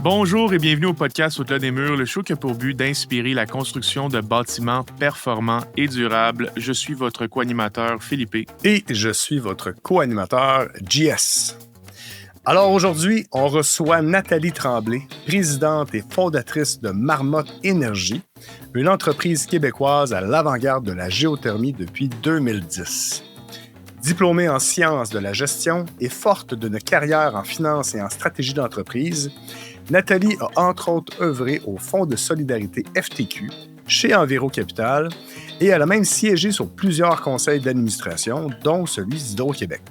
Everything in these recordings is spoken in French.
Bonjour et bienvenue au podcast Au-delà des murs, le show qui a pour but d'inspirer la construction de bâtiments performants et durables. Je suis votre co-animateur Philippe. Et je suis votre co-animateur JS. Alors aujourd'hui, on reçoit Nathalie Tremblay, présidente et fondatrice de Marmotte Énergie, une entreprise québécoise à l'avant-garde de la géothermie depuis 2010. Diplômée en sciences de la gestion et forte d'une carrière en finance et en stratégie d'entreprise, Nathalie a entre autres œuvré au Fonds de solidarité FTQ, chez Enviro Capital, et elle a même siégé sur plusieurs conseils d'administration, dont celui d'Hydro-Québec.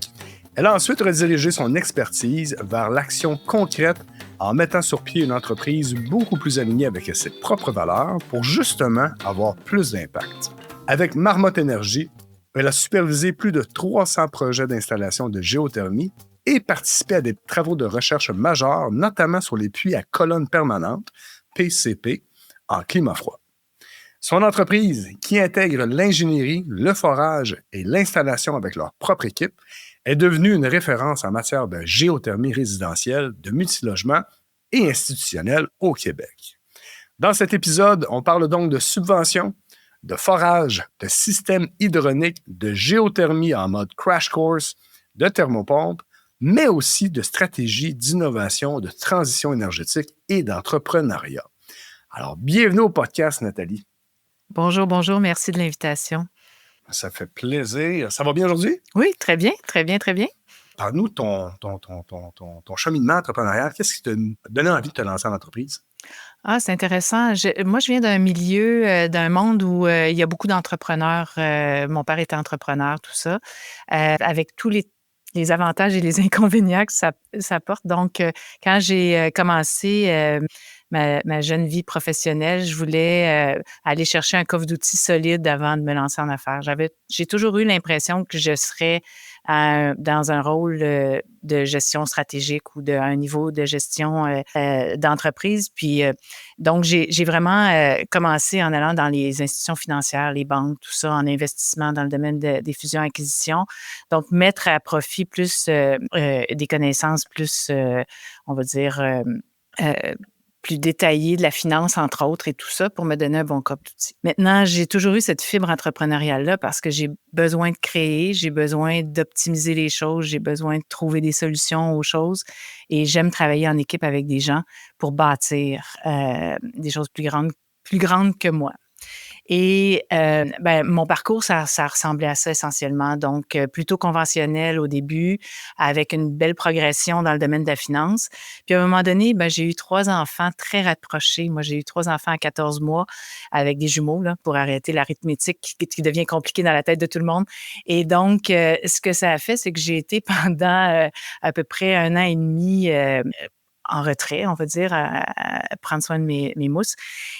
Elle a ensuite redirigé son expertise vers l'action concrète en mettant sur pied une entreprise beaucoup plus alignée avec ses propres valeurs pour justement avoir plus d'impact. Avec Marmotte Énergie, elle a supervisé plus de 300 projets d'installation de géothermie et participé à des travaux de recherche majeurs, notamment sur les puits à colonnes permanentes, PCP, en climat froid. Son entreprise, qui intègre l'ingénierie, le forage et l'installation avec leur propre équipe, est devenue une référence en matière de géothermie résidentielle, de multilogement et institutionnel au Québec. Dans cet épisode, on parle donc de subventions, de forage, de systèmes hydroniques, de géothermie en mode crash course, de thermopompe, mais aussi de stratégies d'innovation, de transition énergétique et d'entrepreneuriat. Alors, bienvenue au podcast, Nathalie. Bonjour, merci de l'invitation. Ça fait plaisir. Ça va bien aujourd'hui? Oui, très bien. Parle-nous de ton cheminement entrepreneurial. Qu'est-ce qui t'a donné envie de te lancer en entreprise? Ah, c'est intéressant. Moi, je viens d'un milieu, d'un monde où il y a beaucoup d'entrepreneurs. Mon père était entrepreneur, tout ça, avec tous les avantages et les inconvénients que ça porte. Donc, quand j'ai commencé ma jeune vie professionnelle, je voulais aller chercher un coffre d'outils solide avant de me lancer en affaires. J'ai toujours eu l'impression que je serais dans un rôle de gestion stratégique ou d'un niveau de gestion d'entreprise. Puis, donc, j'ai vraiment commencé en allant dans les institutions financières, les banques, tout ça, en investissement dans le domaine des fusions-acquisitions. Donc, mettre à profit plus des connaissances plus, on va dire, plus détaillé de la finance, entre autres, et tout ça pour me donner un bon coffre d'outils. Maintenant, j'ai toujours eu cette fibre entrepreneuriale-là parce que j'ai besoin de créer, j'ai besoin d'optimiser les choses, j'ai besoin de trouver des solutions aux choses et j'aime travailler en équipe avec des gens pour bâtir des choses plus grandes que moi. Et mon parcours, ça ressemblait à ça essentiellement. Donc, plutôt conventionnel au début, avec une belle progression dans le domaine de la finance. Puis à un moment donné, j'ai eu 3 enfants très rapprochés. Moi, j'ai eu 3 enfants à 14 mois avec des jumeaux, là, pour arrêter l'arithmétique qui devient compliquée dans la tête de tout le monde. Et donc, ce que ça a fait, c'est que j'ai été pendant à peu près 1 an et demi en retrait, on va dire, à prendre soin de mes mousses.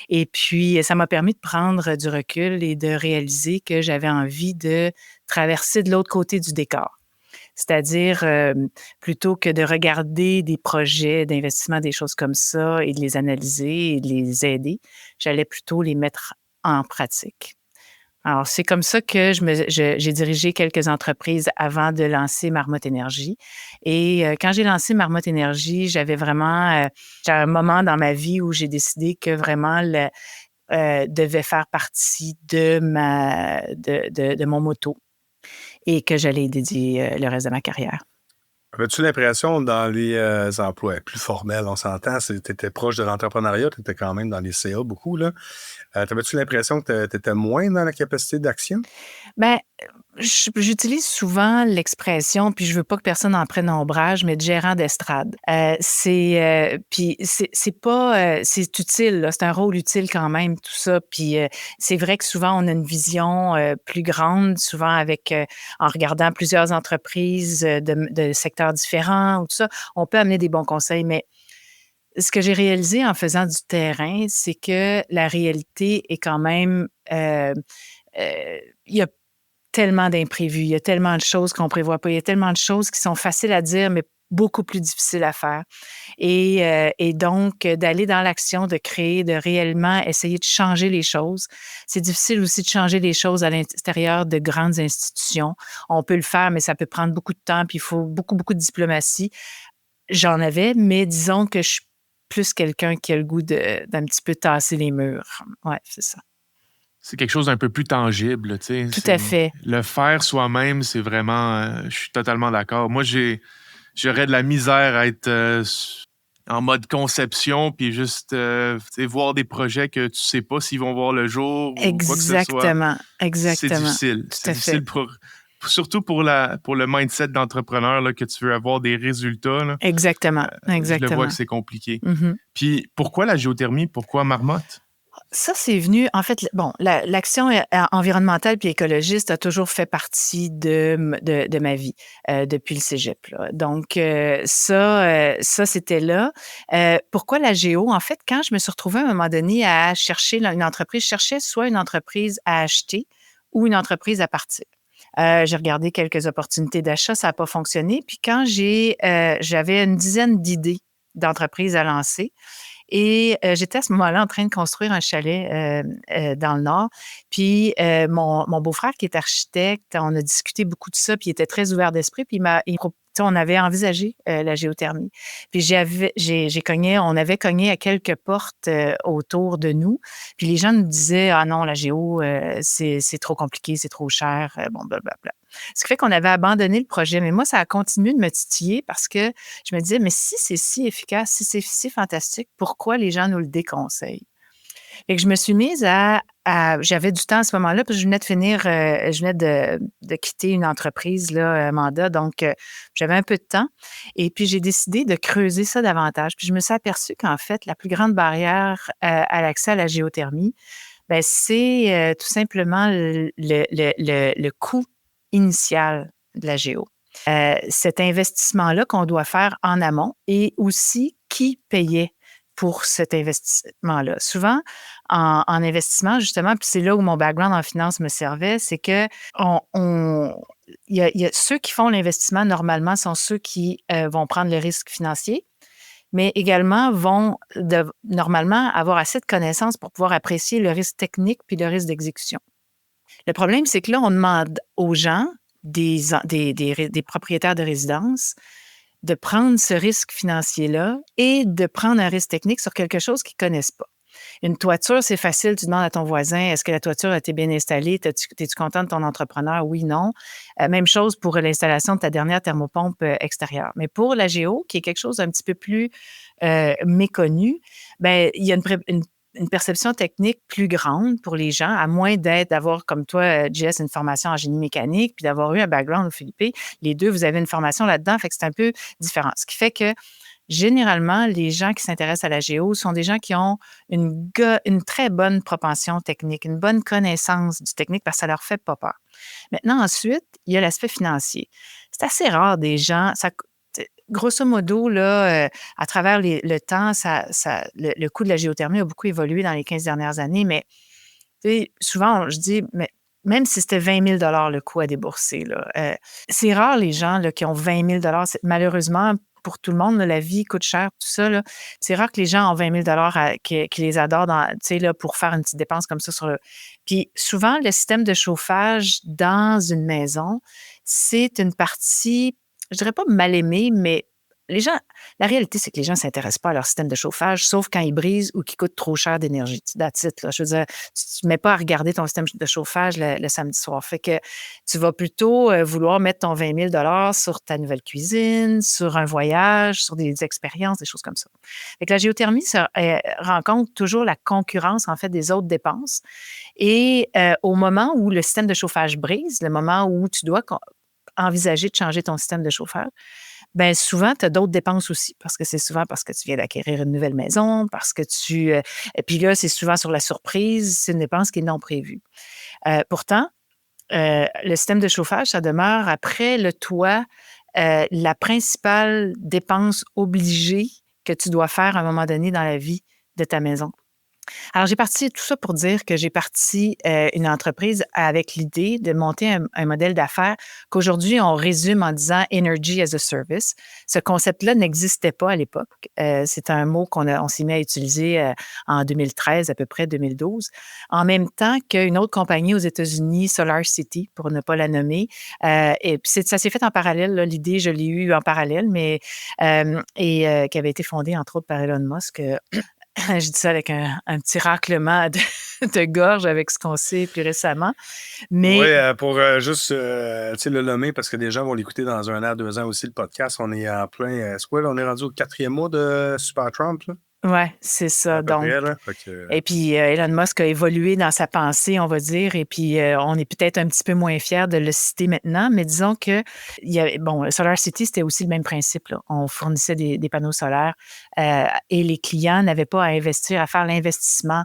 Et puis, ça m'a permis de prendre du recul et de réaliser que j'avais envie de traverser de l'autre côté du décor. C'est-à-dire, plutôt que de regarder des projets d'investissement, des choses comme ça, et de les analyser et de les aider, j'allais plutôt les mettre en pratique. Alors, c'est comme ça que j'ai dirigé quelques entreprises avant de lancer Marmotte Énergie. Et quand j'ai lancé Marmotte Énergie, j'avais vraiment j'avais un moment dans ma vie où j'ai décidé que vraiment devait faire partie de mon motto et que j'allais dédier le reste de ma carrière. Avais-tu l'impression dans les emplois plus formels, on s'entend, tu étais proche de l'entrepreneuriat, tu étais quand même dans les CA beaucoup, là. T'avais-tu l'impression que tu étais moins dans la capacité d'action? Ben, j'utilise souvent l'expression, puis je veux pas que personne en prenne ombrage, mais de gérant d'estrade. Puis c'est pas, c'est utile, là, c'est un rôle utile quand même, tout ça. Puis c'est vrai que souvent on a une vision plus grande, souvent avec en regardant plusieurs entreprises de secteurs différents ou tout ça, on peut amener des bons conseils, mais ce que j'ai réalisé en faisant du terrain, c'est que la réalité est quand même, il y a tellement d'imprévus, il y a tellement de choses qu'on prévoit pas, il y a tellement de choses qui sont faciles à dire, mais beaucoup plus difficiles à faire. Et donc, d'aller dans l'action, de créer, de réellement essayer de changer les choses. C'est difficile aussi de changer les choses à l'intérieur de grandes institutions. On peut le faire, mais ça peut prendre beaucoup de temps, puis il faut beaucoup, beaucoup de diplomatie. J'en avais, mais disons que je plus quelqu'un qui a le goût d'un petit peu tasser les murs. Ouais, c'est ça. C'est quelque chose d'un peu plus tangible, tu sais. Tout à fait. Le faire soi-même, c'est vraiment... je suis totalement d'accord. Moi, j'aurais de la misère à être en mode conception, puis juste voir des projets que tu sais pas s'ils vont voir le jour ou quoi que ce soit. C'est Exactement. difficile. Tout C'est à difficile fait. surtout pour le mindset d'entrepreneur, là, que tu veux avoir des résultats. Là. Exactement. Je le vois Exactement. que c'est compliqué. Mhm. Puis pourquoi la géothermie? Pourquoi Marmotte? Ça, c'est venu, en fait, bon, l'action environnementale puis écologiste a toujours fait partie de ma vie depuis le cégep, là. Donc, ça, c'était là. Pourquoi la géo? En fait, quand je me suis retrouvée à un moment donné à chercher une entreprise, je cherchais soit une entreprise à acheter ou une entreprise à partir. J'ai regardé quelques opportunités d'achat, ça n'a pas fonctionné. Puis quand j'avais une dizaine d'idées d'entreprises à lancer, et j'étais à ce moment-là en train de construire un chalet dans le Nord. Puis mon beau-frère, qui est architecte, on a discuté beaucoup de ça, puis il était très ouvert d'esprit. Puis on avait envisagé la géothermie. Puis on avait cogné à quelques portes autour de nous. Puis les gens nous disaient, ah non, la géo, c'est trop compliqué, c'est trop cher, bon, blablabla. Ce qui fait qu'on avait abandonné le projet. Mais moi, ça a continué de me titiller parce que je me disais, mais si c'est si efficace, si c'est si fantastique, pourquoi les gens nous le déconseillent? Et que je me suis mise j'avais du temps à ce moment-là, parce que je venais de quitter une entreprise, là, mandat, donc j'avais un peu de temps. Et puis, j'ai décidé de creuser ça davantage. Puis, je me suis aperçue qu'en fait, la plus grande barrière à l'accès à la géothermie, ben, c'est tout simplement le coût initial de la géo. Cet investissement-là qu'on doit faire en amont et aussi qui payait pour cet investissement-là. Souvent, en investissement, justement, puis c'est là où mon background en finance me servait, c'est que il y a ceux qui font l'investissement, normalement, sont ceux qui vont prendre le risque financier, mais également vont normalement avoir assez de connaissances pour pouvoir apprécier le risque technique puis le risque d'exécution. Le problème, c'est que là, on demande aux gens, des propriétaires de résidences, de prendre ce risque financier-là et de prendre un risque technique sur quelque chose qu'ils ne connaissent pas. Une toiture, c'est facile, tu demandes à ton voisin, est-ce que la toiture a été bien installée? Es-tu content de ton entrepreneur? Oui, non. Même chose pour l'installation de ta dernière thermopompe extérieure. Mais pour la géo, qui est quelque chose d'un petit peu plus méconnu, ben, il y a une perception technique plus grande pour les gens, à moins d'avoir, comme toi, Jess, une formation en génie mécanique, puis d'avoir eu un background au Philippines. Les deux, vous avez une formation là-dedans, fait que c'est un peu différent. Ce qui fait que, généralement, les gens qui s'intéressent à la géo sont des gens qui ont une très bonne propension technique, une bonne connaissance du technique parce que ça leur fait pas peur. Maintenant, ensuite, il y a l'aspect financier. C'est assez rare des gens... Grosso modo, là, à travers le temps, le coût de la géothermie a beaucoup évolué dans les 15 dernières années, mais souvent, je dis, mais même si c'était 20 000 le coût à débourser, là, c'est rare les gens là, qui ont 20 000 malheureusement, pour tout le monde, là, la vie coûte cher, tout ça. Là, c'est rare que les gens ont 20 000 qui les adorent là, pour faire une petite dépense comme ça. Puis souvent, le système de chauffage dans une maison, c'est une partie, je dirais pas mal aimée, mais la réalité, c'est que les gens ne s'intéressent pas à leur système de chauffage, sauf quand ils brisent ou qu'ils coûtent trop cher d'énergie. That's it, là. Je veux dire, tu ne mets pas à regarder ton système de chauffage le samedi soir. Fait que tu vas plutôt vouloir mettre ton 20 000 sur ta nouvelle cuisine, sur un voyage, sur des expériences, des choses comme ça. Fait que la géothermie rencontre toujours la concurrence, en fait, des autres dépenses. Et au moment où le système de chauffage brise, le moment où tu dois envisager de changer ton système de chauffage, bien, souvent, tu as d'autres dépenses aussi, parce que c'est souvent parce que tu viens d'acquérir une nouvelle maison, parce que et puis là, c'est souvent sur la surprise, c'est une dépense qui est non prévue. Pourtant, le système de chauffage, ça demeure, après le toit, la principale dépense obligée que tu dois faire à un moment donné dans la vie de ta maison. Alors, j'ai parti tout ça pour dire que j'ai parti une entreprise avec l'idée de monter un modèle d'affaires qu'aujourd'hui, on résume en disant Energy as a Service. Ce concept-là n'existait pas à l'époque. C'est un mot on s'est mis à utiliser en 2013, à peu près 2012, en même temps qu'une autre compagnie aux États-Unis, SolarCity, pour ne pas la nommer. Et puis ça s'est fait en parallèle. Là, l'idée, je l'ai eue en parallèle, mais qui avait été fondée, entre autres, par Elon Musk. Je dis ça avec un petit raclement de gorge avec ce qu'on sait plus récemment. Oui, Mais pour juste le nommer, parce que des gens vont l'écouter dans 1 an, 2 ans aussi, le podcast. On est en plein. C'est quoi, là, on est rendu au 4e mois de Super Trump, là, ouais, c'est à ça. peu Donc, près. Là. Fait que, et puis, Elon Musk a évolué dans sa pensée, on va dire, et puis on est peut-être un petit peu moins fiers de le citer maintenant, mais disons que, SolarCity, c'était aussi le même principe, là. On fournissait des panneaux solaires et les clients n'avaient pas à investir, à faire l'investissement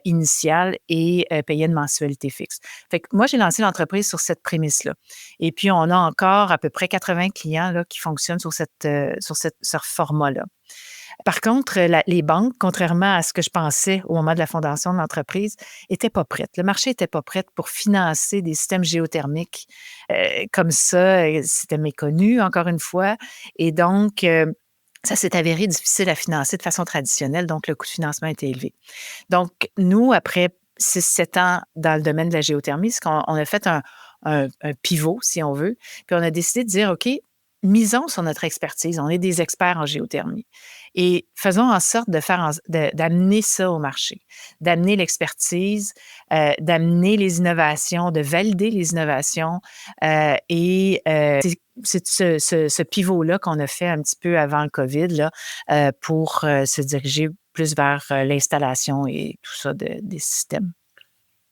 initial et payer une mensualité fixe. Fait que moi, j'ai lancé l'entreprise sur cette prémisse-là. Et puis, on a encore à peu près 80 clients là, qui fonctionnent sur ce format-là. Par contre, les banques, contrairement à ce que je pensais au moment de la fondation de l'entreprise, n'étaient pas prêtes. Le marché n'était pas prêt pour financer des systèmes géothermiques comme ça. C'était méconnu, encore une fois. Et donc, ça s'est avéré difficile à financer de façon traditionnelle, donc le coût de financement était élevé. Donc, nous, après 6-7 ans dans le domaine de la géothermie, c'est qu'on a fait un pivot, si on veut, puis on a décidé de dire, OK, misons sur notre expertise. On est des experts en géothermie. Et faisons en sorte d'amener ça au marché, d'amener l'expertise, d'amener les innovations, de valider les innovations. C'est ce pivot-là qu'on a fait un petit peu avant le COVID là, pour se diriger plus vers l'installation et tout ça des systèmes.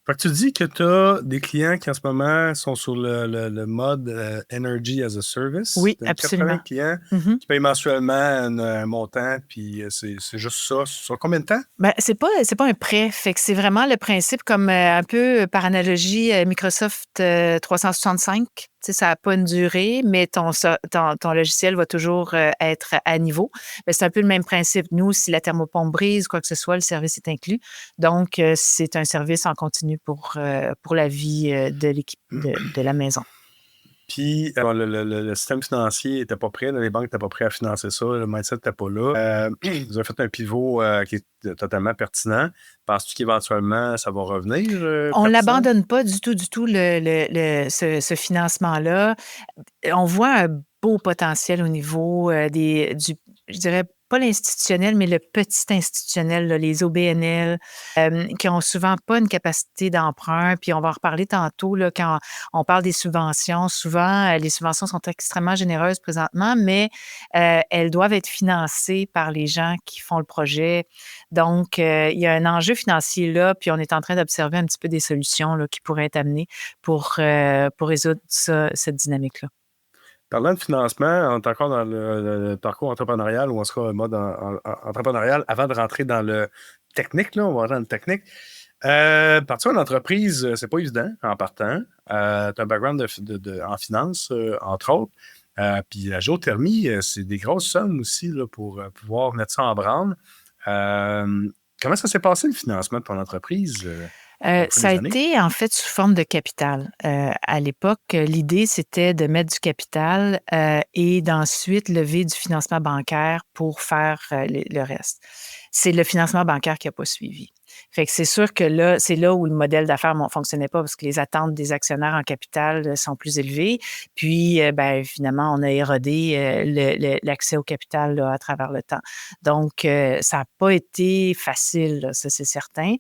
Fait que tu dis que tu as des clients qui en ce moment sont sur le mode Energy as a Service. Oui, T'as absolument. 80 clients Mhm. qui payent mensuellement un montant, puis c'est juste ça. Sur combien de temps? Ben, c'est pas un prêt. Fait que c'est vraiment le principe comme un peu par analogie Microsoft 365. Tu sais, ça n'a pas une durée, mais ton logiciel va toujours être à niveau. Ben, c'est un peu le même principe. Nous, si la thermopompe brise, quoi que ce soit, le service est inclus. Donc, c'est un service en continu pour la vie de l'équipe de la maison. Puis, le système financier n'était pas prêt, les banques n'étaient pas prêtes à financer ça, le mindset n'était pas là. Vous avez fait un pivot qui est totalement pertinent. Penses-tu qu'éventuellement, ça va revenir? On ne pertinent? l'abandonne pas du tout, ce financement-là. On voit un beau potentiel au niveau je dirais pas l'institutionnel, mais le petit institutionnel, là, les OBNL, qui ont souvent pas une capacité d'emprunt. Puis on va en reparler tantôt, là, quand on parle des subventions. Souvent, les subventions sont extrêmement généreuses présentement, mais elles doivent être financées par les gens qui font le projet. Donc, il y a un enjeu financier là, puis on est en train d'observer un petit peu des solutions là, qui pourraient être amenées pour résoudre cette dynamique-là. Parlant de financement, on est encore dans le parcours entrepreneurial ou on sera en mode entrepreneurial avant de rentrer dans le technique. Là, on va rentrer dans le technique. Partir en entreprise, c'est pas évident en partant. Tu as un background en finance, entre autres. Puis la géothermie, c'est des grosses sommes aussi là, pour pouvoir mettre ça en branle. Comment ça s'est passé le financement de ton entreprise? Ça a été en fait sous forme de capital. À l'époque, l'idée, c'était de mettre du capital et d'ensuite lever du financement bancaire pour faire le reste. C'est le financement bancaire qui n'a pas suivi. Fait que c'est sûr que là, c'est là où le modèle d'affaires ne fonctionnait pas parce que les attentes des actionnaires en capital sont plus élevées. Puis, finalement, on a érodé l'accès au capital là, à travers le temps. Donc, ça n'a pas été facile, là, ça c'est certain.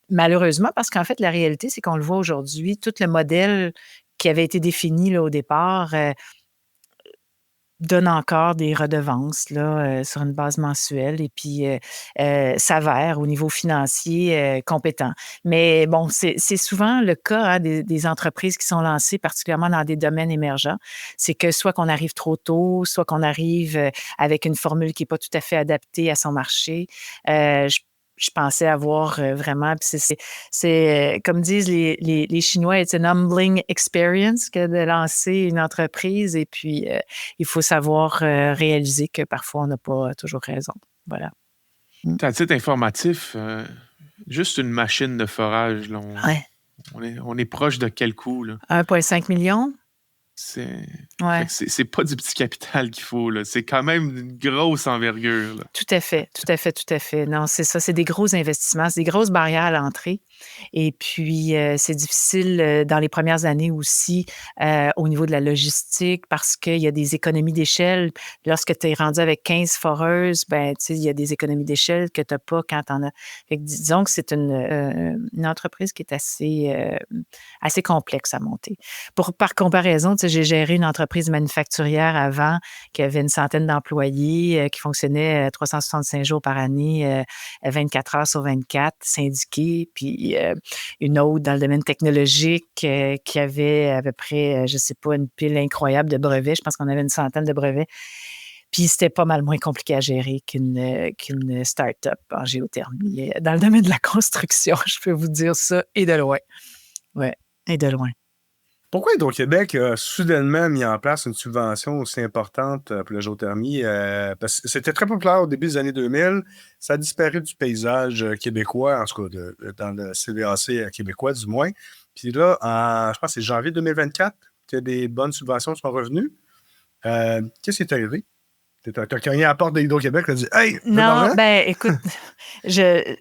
Malheureusement, parce qu'en fait, la réalité, c'est qu'on le voit aujourd'hui, tout le modèle qui avait été défini là, au départ donne encore des redevances là, sur une base mensuelle et puis s'avère au niveau financier compétent. Mais bon, c'est souvent le cas hein, des entreprises qui sont lancées, particulièrement dans des domaines émergents. C'est que soit qu'on arrive trop tôt, soit qu'on arrive avec une formule qui n'est pas tout à fait adaptée à son marché. Je pensais avoir vraiment, puis c'est comme disent les Chinois, it's an humbling experience que de lancer une entreprise et puis il faut savoir réaliser que parfois on n'a pas toujours raison. Voilà. À titre informatif, juste une machine de forage, là, Ouais. on est proche de quel coût, là? 1,5 million. C'est Ouais. c'est pas du petit capital qu'il faut, là. C'est quand même une grosse envergure, là. Tout à fait, tout à fait, tout à fait. Non, c'est ça, c'est des gros investissements, c'est des grosses barrières à l'entrée et puis, c'est difficile, dans les premières années aussi, au niveau de la logistique parce qu'il y a des économies d'échelle. Lorsque tu es rendu avec 15 foreuses, ben, tu sais, il y a des économies d'échelle que tu as pas quand tu en as fait que disons que c'est une entreprise qui est assez complexe à monter. Par comparaison, tu sais, j'ai géré une entreprise manufacturière avant qui avait une centaine d'employés, qui fonctionnait 365 jours par année, 24 heures sur 24, syndiquée, puis une autre dans le domaine technologique qui avait à peu près, je sais pas, une pile incroyable de brevets. Je pense qu'on avait une centaine de brevets. Puis c'était pas mal moins compliqué à gérer qu'une start-up en géothermie. Dans le domaine de la construction, je peux vous dire ça, et de loin. Ouais, et de loin. Pourquoi Hydro-Québec a soudainement mis en place une subvention aussi importante pour la géothermie? Parce que c'était très populaire au début des années 2000. Ça a disparu du paysage québécois, en tout cas dans le CVAC québécois du moins. Puis là, je pense que c'est janvier 2024 que des bonnes subventions sont revenues. Qu'est-ce qui est arrivé? T'as cogné à la porte d'Hydro-Québec, t'as dit « Hey, veux de Non, l'argent? ben écoute, il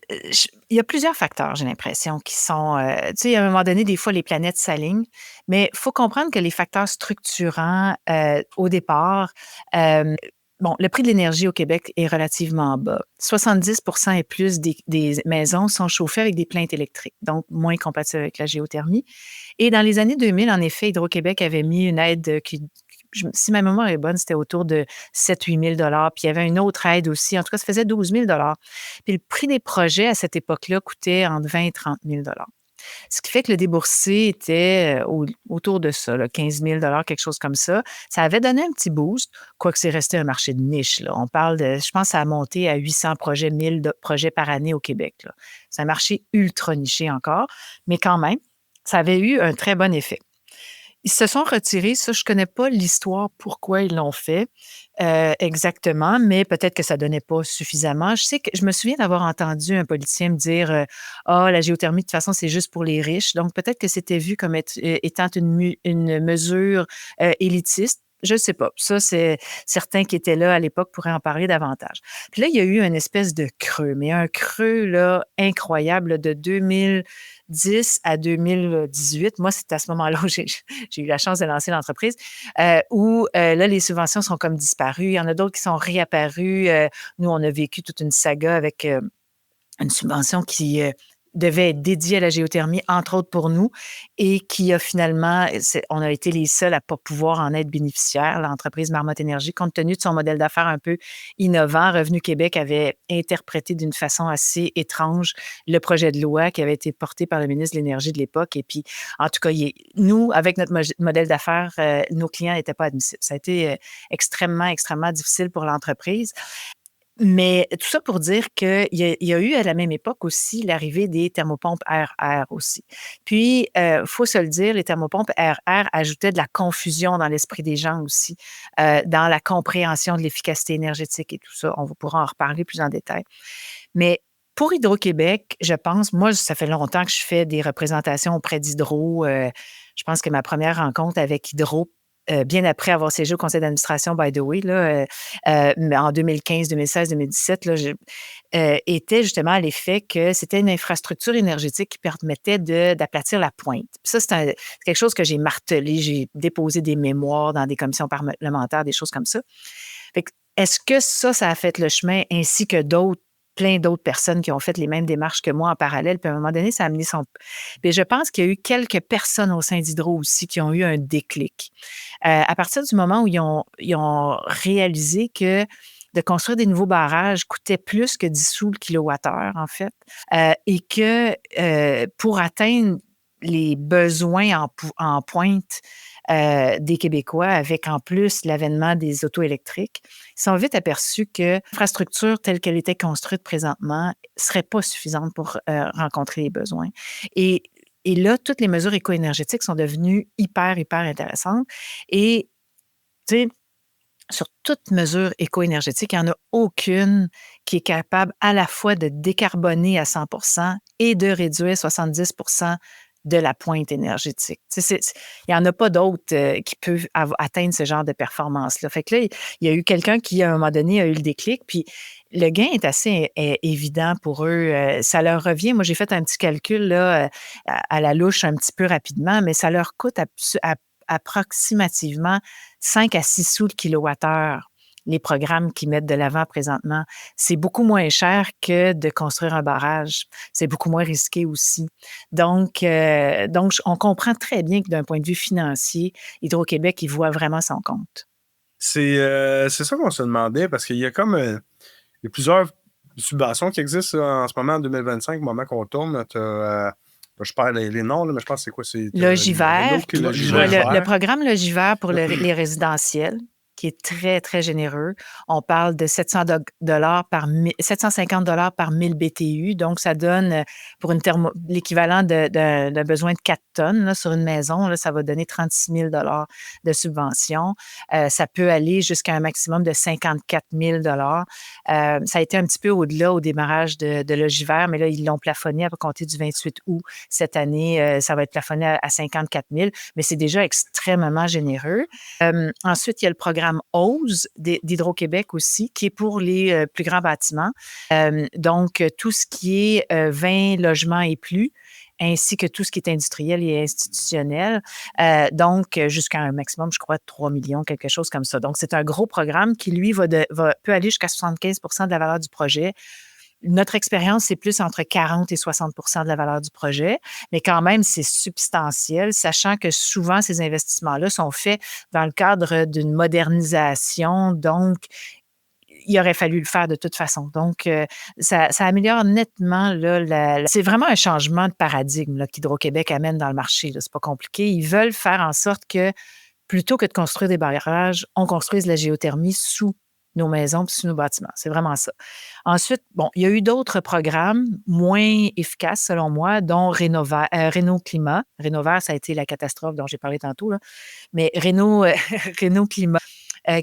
y a plusieurs facteurs, j'ai l'impression, qui sont, tu sais, à un moment donné, des fois, les planètes s'alignent, mais il faut comprendre que les facteurs structurants, au départ, bon, le prix de l'énergie au Québec est relativement bas. 70 et plus des maisons sont chauffées avec des plaintes électriques, donc moins compatibles avec la géothermie. Et dans les années 2000, en effet, Hydro-Québec avait mis une aide si ma mémoire est bonne, c'était autour de 7 000 à 8 000 $. Puis il y avait une autre aide aussi. En tout cas, ça faisait 12 000 $. Puis le prix des projets à cette époque-là coûtait entre 20 et 30 000 $. Ce qui fait que le déboursé était autour de ça, là, 15 000 $, quelque chose comme ça. Ça avait donné un petit boost, quoique c'est resté un marché de niche, là. On parle de, je pense, que ça a monté à 800 projets, 1000 projets par année au Québec, là. C'est un marché ultra niché encore, mais quand même, ça avait eu un très bon effet. Ils se sont retirés. Ça, je ne connais pas l'histoire, pourquoi ils l'ont fait exactement, mais peut-être que ça ne donnait pas suffisamment. Je me souviens d'avoir entendu un politicien me dire Ah, la géothermie, de toute façon, c'est juste pour les riches. Donc, peut-être que c'était vu comme étant une mesure élitiste. Je ne sais pas. Ça, c'est certains qui étaient là à l'époque pourraient en parler davantage. Puis là, il y a eu une espèce de creux, mais un creux là, incroyable là, de 2010 à 2018. Moi, c'est à ce moment-là où j'ai eu la chance de lancer l'entreprise, où là, les subventions sont comme disparues. Il y en a d'autres qui sont réapparues. Nous, on a vécu toute une saga avec une subvention qui devait être dédiée à la géothermie, entre autres pour nous, et qui a finalement, on a été les seuls à ne pas pouvoir en être bénéficiaires, l'entreprise Marmotte Énergie, compte tenu de son modèle d'affaires un peu innovant. Revenu Québec avait interprété d'une façon assez étrange le projet de loi qui avait été porté par le ministre de l'Énergie de l'époque. Et puis, en tout cas, nous, avec notre modèle d'affaires, nos clients n'étaient pas admissibles. Ça a été extrêmement, extrêmement difficile pour l'entreprise. Mais tout ça pour dire qu'il y a eu à la même époque aussi l'arrivée des thermopompes air-air aussi. Puis, faut se le dire, les thermopompes air-air ajoutaient de la confusion dans l'esprit des gens aussi, dans la compréhension de l'efficacité énergétique et tout ça. On pourra en reparler plus en détail. Mais pour Hydro-Québec, je pense, moi, ça fait longtemps que je fais des représentations auprès d'Hydro. Je pense que ma première rencontre avec Hydro, bien après avoir siégé au conseil d'administration, by the way, là, mais en 2015, 2016, 2017, là, était justement à l'effet que c'était une infrastructure énergétique qui permettait d'aplatir la pointe. Puis ça, c'est quelque chose que j'ai martelé. J'ai déposé des mémoires dans des commissions parlementaires, des choses comme ça. Fait que, est-ce que ça a fait le chemin ainsi que plein d'autres personnes qui ont fait les mêmes démarches que moi en parallèle, puis à un moment donné, ça a amené son... Puis je pense qu'il y a eu quelques personnes au sein d'Hydro aussi qui ont eu un déclic. À partir du moment où ils ont réalisé que de construire des nouveaux barrages coûtait plus que 10 sous le kilowattheure, en fait, et que pour atteindre les besoins en pointe des Québécois, avec en plus l'avènement des autos électriques, ils sont vite aperçus que l'infrastructure telle qu'elle était construite présentement ne serait pas suffisante pour rencontrer les besoins. Et là, toutes les mesures éco-énergétiques sont devenues hyper, hyper intéressantes. Et, tu sais, sur toute mesure éco-énergétique, il n'y en a aucune qui est capable à la fois de décarboner à 100% et de réduire 70% de la pointe énergétique. Il n'y en a pas d'autres qui peuvent atteindre ce genre de performance-là. Fait que là, il y a eu quelqu'un qui, à un moment donné, a eu le déclic, puis le gain est assez évident pour eux. Ça leur revient, moi j'ai fait un petit calcul là, à la louche un petit peu rapidement, mais ça leur coûte approximativement 5 à 6 sous le kilowattheure, les programmes qu'ils mettent de l'avant présentement. C'est beaucoup moins cher que de construire un barrage. C'est beaucoup moins risqué aussi. Donc, on comprend très bien que d'un point de vue financier, Hydro-Québec, il voit vraiment son compte. C'est ça qu'on se demandait, parce qu'il y a comme il y a plusieurs subventions qui existent en ce moment en 2025, au moment qu'on tourne. Je perds les noms, là, mais je pense que c'est quoi? C'est Logivert, Logivert. le programme Logivert pour les résidentiels, qui est très, très généreux. On parle de 750 par 1000 BTU. Donc, ça donne pour l'équivalent d'un besoin de 4 tonnes là, sur une maison. Là, ça va donner 36 000 de subvention. Ça peut aller jusqu'à un maximum de 54 000 Ça a été un petit peu au-delà au démarrage de Logivert, mais là, ils l'ont plafonné à compter du 28 août cette année. Ça va être plafonné à 54 000, mais c'est déjà extrêmement généreux. Ensuite, il y a le programme OSE d'Hydro-Québec aussi, qui est pour les plus grands bâtiments. Donc, tout ce qui est 20 logements et plus, ainsi que tout ce qui est industriel et institutionnel. Donc, jusqu'à un maximum, je crois, de 3 millions, quelque chose comme ça. Donc, c'est un gros programme qui, lui, peut aller jusqu'à 75% de la valeur du projet. Notre expérience, c'est plus entre 40 et 60% de la valeur du projet, mais quand même, c'est substantiel, sachant que souvent, ces investissements-là sont faits dans le cadre d'une modernisation. Donc, il aurait fallu le faire de toute façon. Donc, ça améliore nettement. Là, c'est vraiment un changement de paradigme là, qu'Hydro-Québec amène dans le marché. Là. C'est pas compliqué. Ils veulent faire en sorte que, plutôt que de construire des barrages, on construise la géothermie sous nos maisons et sous nos bâtiments. C'est vraiment ça. Ensuite, bon, il y a eu d'autres programmes moins efficaces, selon moi, dont Réno Climat. Rénovert, ça a été la catastrophe dont j'ai parlé tantôt, là. Mais Réno Climat,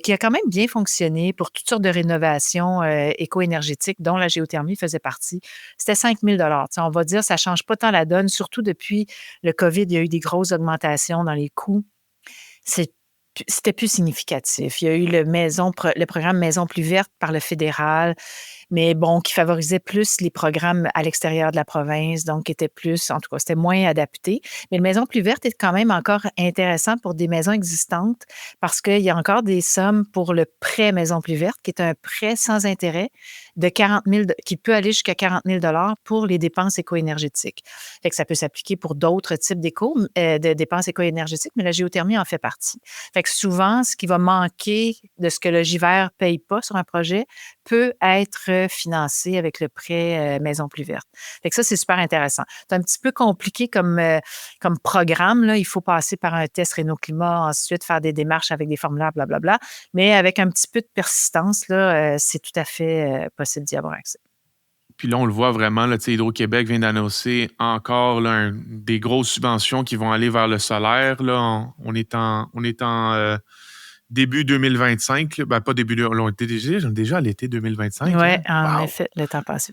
qui a quand même bien fonctionné pour toutes sortes de rénovations éco-énergétiques, dont la géothermie faisait partie. C'était 5 000 On va dire, ça ne change pas tant la donne, surtout depuis le COVID, il y a eu des grosses augmentations dans les coûts. C'était plus significatif. Il y a eu le programme Maison plus verte par le fédéral, mais bon, qui favorisait plus les programmes à l'extérieur de la province, donc qui était plus, en tout cas, c'était moins adapté. Mais le Maison plus verte est quand même encore intéressant pour des maisons existantes parce qu'il y a encore des sommes pour le prêt Maison plus verte, qui est un prêt sans intérêt de 40 000, qui peut aller jusqu'à 40 000 pour les dépenses éco-énergétiques. Fait que ça peut s'appliquer pour d'autres types de dépenses éco-énergétiques, mais la géothermie en fait partie. Fait que souvent, ce qui va manquer de ce que le GIVER ne paye pas sur un projet peut être financé avec le prêt Maison plus verte. Fait que ça, c'est super intéressant. C'est un petit peu compliqué comme programme. Là. Il faut passer par un test Réno-Climat, ensuite faire des démarches avec des formulaires, blablabla. Mais avec un petit peu de persistance, là, c'est tout à fait possible d'y avoir accès. Puis là, on le voit vraiment, là, Hydro-Québec vient d'annoncer encore là, des grosses subventions qui vont aller vers le solaire. Là. On est en début 2025. Là. Ben, pas début, on était déjà à l'été 2025. Oui, en effet, le temps passe.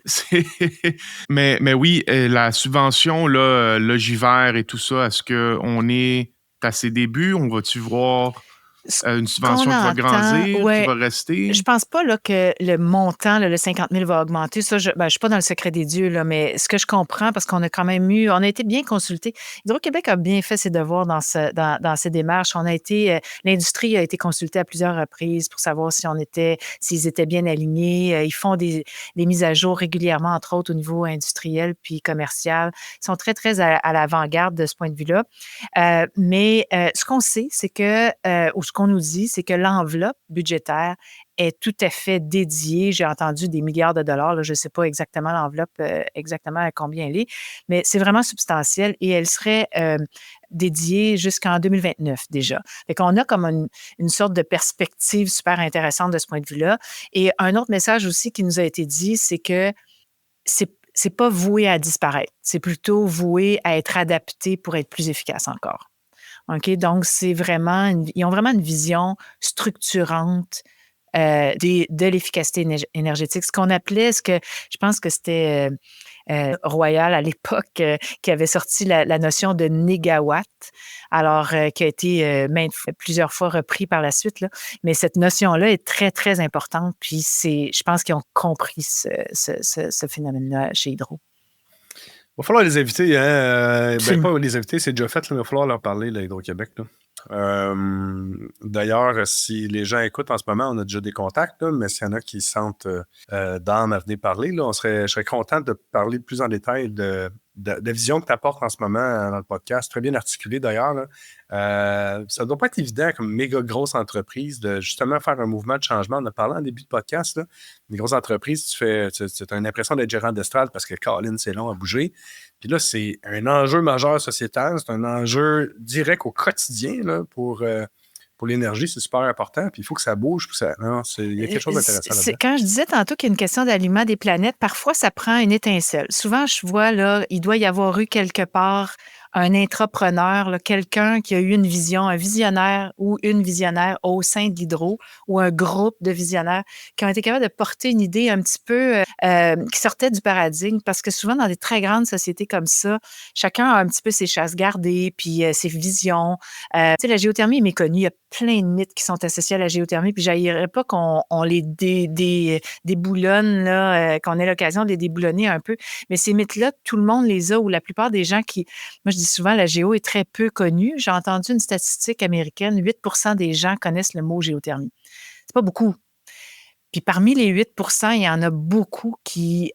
mais oui, la subvention, là, Logivert et tout ça, est-ce qu'on est à ses débuts? On va-tu voir une subvention qui va grandir, qui va rester? Je pense pas là, que le montant, là, le 50 000 va augmenter. Ça, je suis pas dans le secret des dieux, là, mais ce que je comprends, parce qu'on a quand même on a été bien consulté. Hydro-Québec a bien fait ses devoirs dans ces démarches. L'industrie a été consultée à plusieurs reprises pour savoir s'ils étaient bien alignés. Ils font des mises à jour régulièrement, entre autres au niveau industriel puis commercial. Ils sont très, très à l'avant-garde de ce point de vue-là. Mais ce qu'on sait, c'est que, ou ce qu'on nous dit, c'est que l'enveloppe budgétaire est tout à fait dédiée. J'ai entendu des milliards de dollars. Là, je ne sais pas exactement l'enveloppe, exactement à combien elle est, mais c'est vraiment substantiel et elle serait dédiée jusqu'en 2029 déjà. Fait qu'on a comme une sorte de perspective super intéressante de ce point de vue-là. Et un autre message aussi qui nous a été dit, c'est que c'est pas voué à disparaître. C'est plutôt voué à être adapté pour être plus efficace encore. OK? Donc, ils ont vraiment une vision structurante de l'efficacité énergétique. Je pense que c'était Royal à l'époque qui avait sorti la notion de négawatt, alors qui a été plusieurs fois repris par la suite, là. Mais cette notion-là est très, très importante. Puis je pense qu'ils ont compris ce phénomène-là chez Hydro. Il va falloir les inviter, hein? Pas les inviter, c'est déjà fait, là, mais il va falloir leur parler, là, Hydro-Québec, là. D'ailleurs, si les gens écoutent en ce moment, on a déjà des contacts, là, mais s'il y en a qui se sentent d'âme à venir parler, là, je serais content de parler plus en détail de la vision que tu apportes en ce moment dans le podcast. Très bien articulé d'ailleurs, là. Ça ne doit pas être évident comme méga grosse entreprise de justement faire un mouvement de changement. On a parlé en début de podcast, là. Les grosses entreprises, tu as une impression d'être gérant d'estrade parce que Colin, c'est long à bouger. Puis là, c'est un enjeu majeur sociétal, c'est un enjeu direct au quotidien là, pour l'énergie, c'est super important. Puis il faut que ça bouge. Il y a quelque chose d'intéressant là-dedans. Quand je disais tantôt qu'il y a une question d'alignement des planètes, parfois ça prend une étincelle. Souvent, je vois là, il doit y avoir eu quelque part un intrapreneur, là, quelqu'un qui a eu une vision, un visionnaire ou une visionnaire au sein d'Hydro ou un groupe de visionnaires qui ont été capables de porter une idée un petit peu qui sortait du paradigme parce que souvent dans des très grandes sociétés comme ça, chacun a un petit peu ses chasses gardées puis ses visions. Tu sais, la géothermie est méconnue. Il y a plein de mythes qui sont associés à la géothermie puis j'haïrais pas qu'on les déboulonne, là, qu'on ait l'occasion de les déboulonner un peu. Mais ces mythes-là, tout le monde les a ou la plupart des gens moi, je dis souvent, la géo est très peu connue. J'ai entendu une statistique américaine, 8% des gens connaissent le mot géothermie. C'est pas beaucoup. Puis parmi les 8%, il y en a beaucoup qui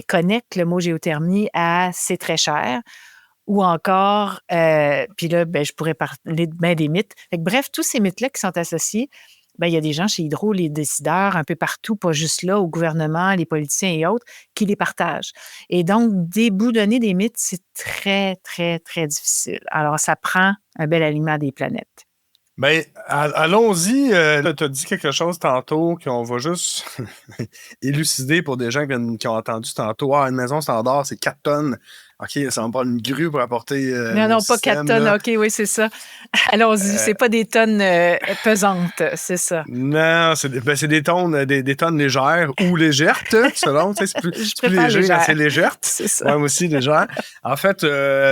connectent le mot géothermie à c'est très cher ou encore, puis là, je pourrais parler des mythes. Bref, tous ces mythes-là qui sont associés, il y a des gens chez Hydro, les décideurs, un peu partout, pas juste là, au gouvernement, les politiciens et autres, qui les partagent. Et donc, déboulonner des mythes, c'est très, très, très difficile. Alors, ça prend un bel alignement des planètes. Bien, allons-y. Tu as dit quelque chose tantôt qu'on va juste élucider pour des gens qui ont entendu tantôt. Une maison standard, c'est 4 tonnes. OK, ça va pas une grue pour apporter. Non, pas 4 tonnes. Là. OK, oui, c'est ça. Allons-y, c'est pas des tonnes pesantes, c'est ça. Non, c'est des tonnes, des tonnes légères ou légères, selon. C'est plus léger quand c'est légère. C'est ça. Ouais, moi aussi, légère. En fait,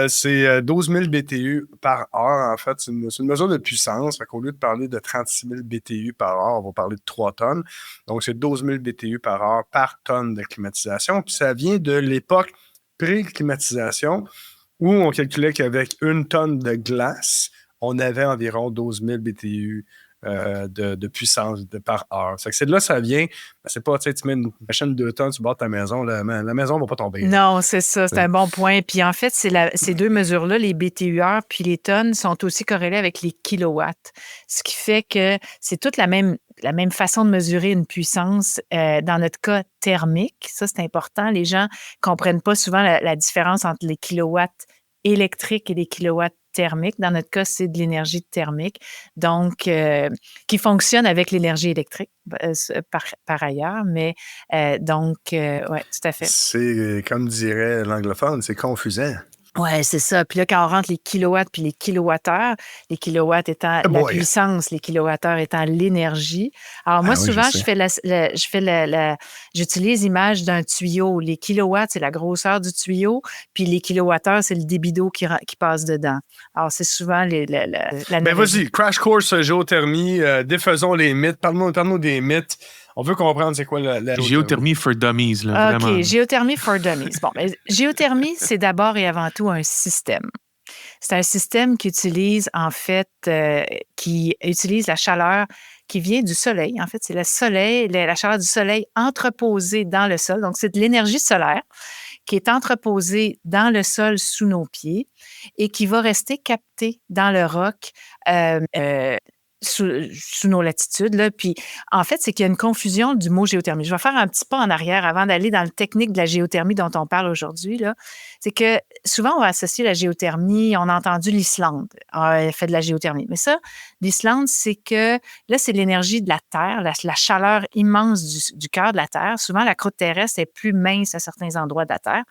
c'est 12 000 BTU par heure. En fait, c'est une mesure de puissance. Fait qu'au lieu de parler de 36 000 BTU par heure, on va parler de 3 tonnes. Donc, c'est 12 000 BTU par heure par tonne de climatisation. Puis ça vient de l'époque pré-climatisation, où on calculait qu'avec 1 tonne de glace, on avait environ 12 000 BTU de puissance par heure. C'est de là que ça vient. C'est pas, tu mets une machine de 2 tonnes sur le bord de ta maison, la maison ne va pas tomber. Non, c'est ça, c'est un bon point. Puis en fait, ces deux mesures-là, les BTU-heures puis les tonnes, sont aussi corrélées avec les kilowatts. Ce qui fait que c'est toute la même façon de mesurer une puissance, dans notre cas thermique. Ça, c'est important. Les gens ne comprennent pas souvent la différence entre les kilowatts électriques et les kilowatts thermique. Dans notre cas, c'est de l'énergie thermique, donc qui fonctionne avec l'énergie électrique par ailleurs, mais donc, oui, tout à fait. C'est, comme dirait l'anglophone, c'est confusant. Oui, c'est ça. Puis là, quand on rentre les kilowatts puis les kilowattheures, les kilowatts étant la puissance, les kilowattheures étant l'énergie. Alors moi, souvent, j'utilise l'image d'un tuyau. Les kilowatts, c'est la grosseur du tuyau, puis les kilowattheures, c'est le débit d'eau qui passe dedans. Alors, c'est souvent la vas-y, crash course géothermie, défaisons les mythes. Parle-nous des mythes. On veut comprendre c'est quoi la géothermie for dummies, là, vraiment. OK, géothermie for dummies. Bon, géothermie, c'est d'abord et avant tout un système. C'est un système qui utilise, en fait, la chaleur qui vient du soleil. En fait, c'est la chaleur du soleil entreposée dans le sol. Donc, c'est de l'énergie solaire qui est entreposée dans le sol sous nos pieds et qui va rester captée dans le roc sous nos latitudes. Là. Puis, en fait, c'est qu'il y a une confusion du mot géothermie. Je vais faire un petit pas en arrière avant d'aller dans le technique de la géothermie dont on parle aujourd'hui. Là. C'est que souvent, on va associer la géothermie, on a entendu l'Islande, elle fait de la géothermie. Mais ça, l'Islande, c'est que là, c'est l'énergie de la Terre, la chaleur immense du cœur de la Terre. Souvent, la croûte terrestre est plus mince à certains endroits de la Terre.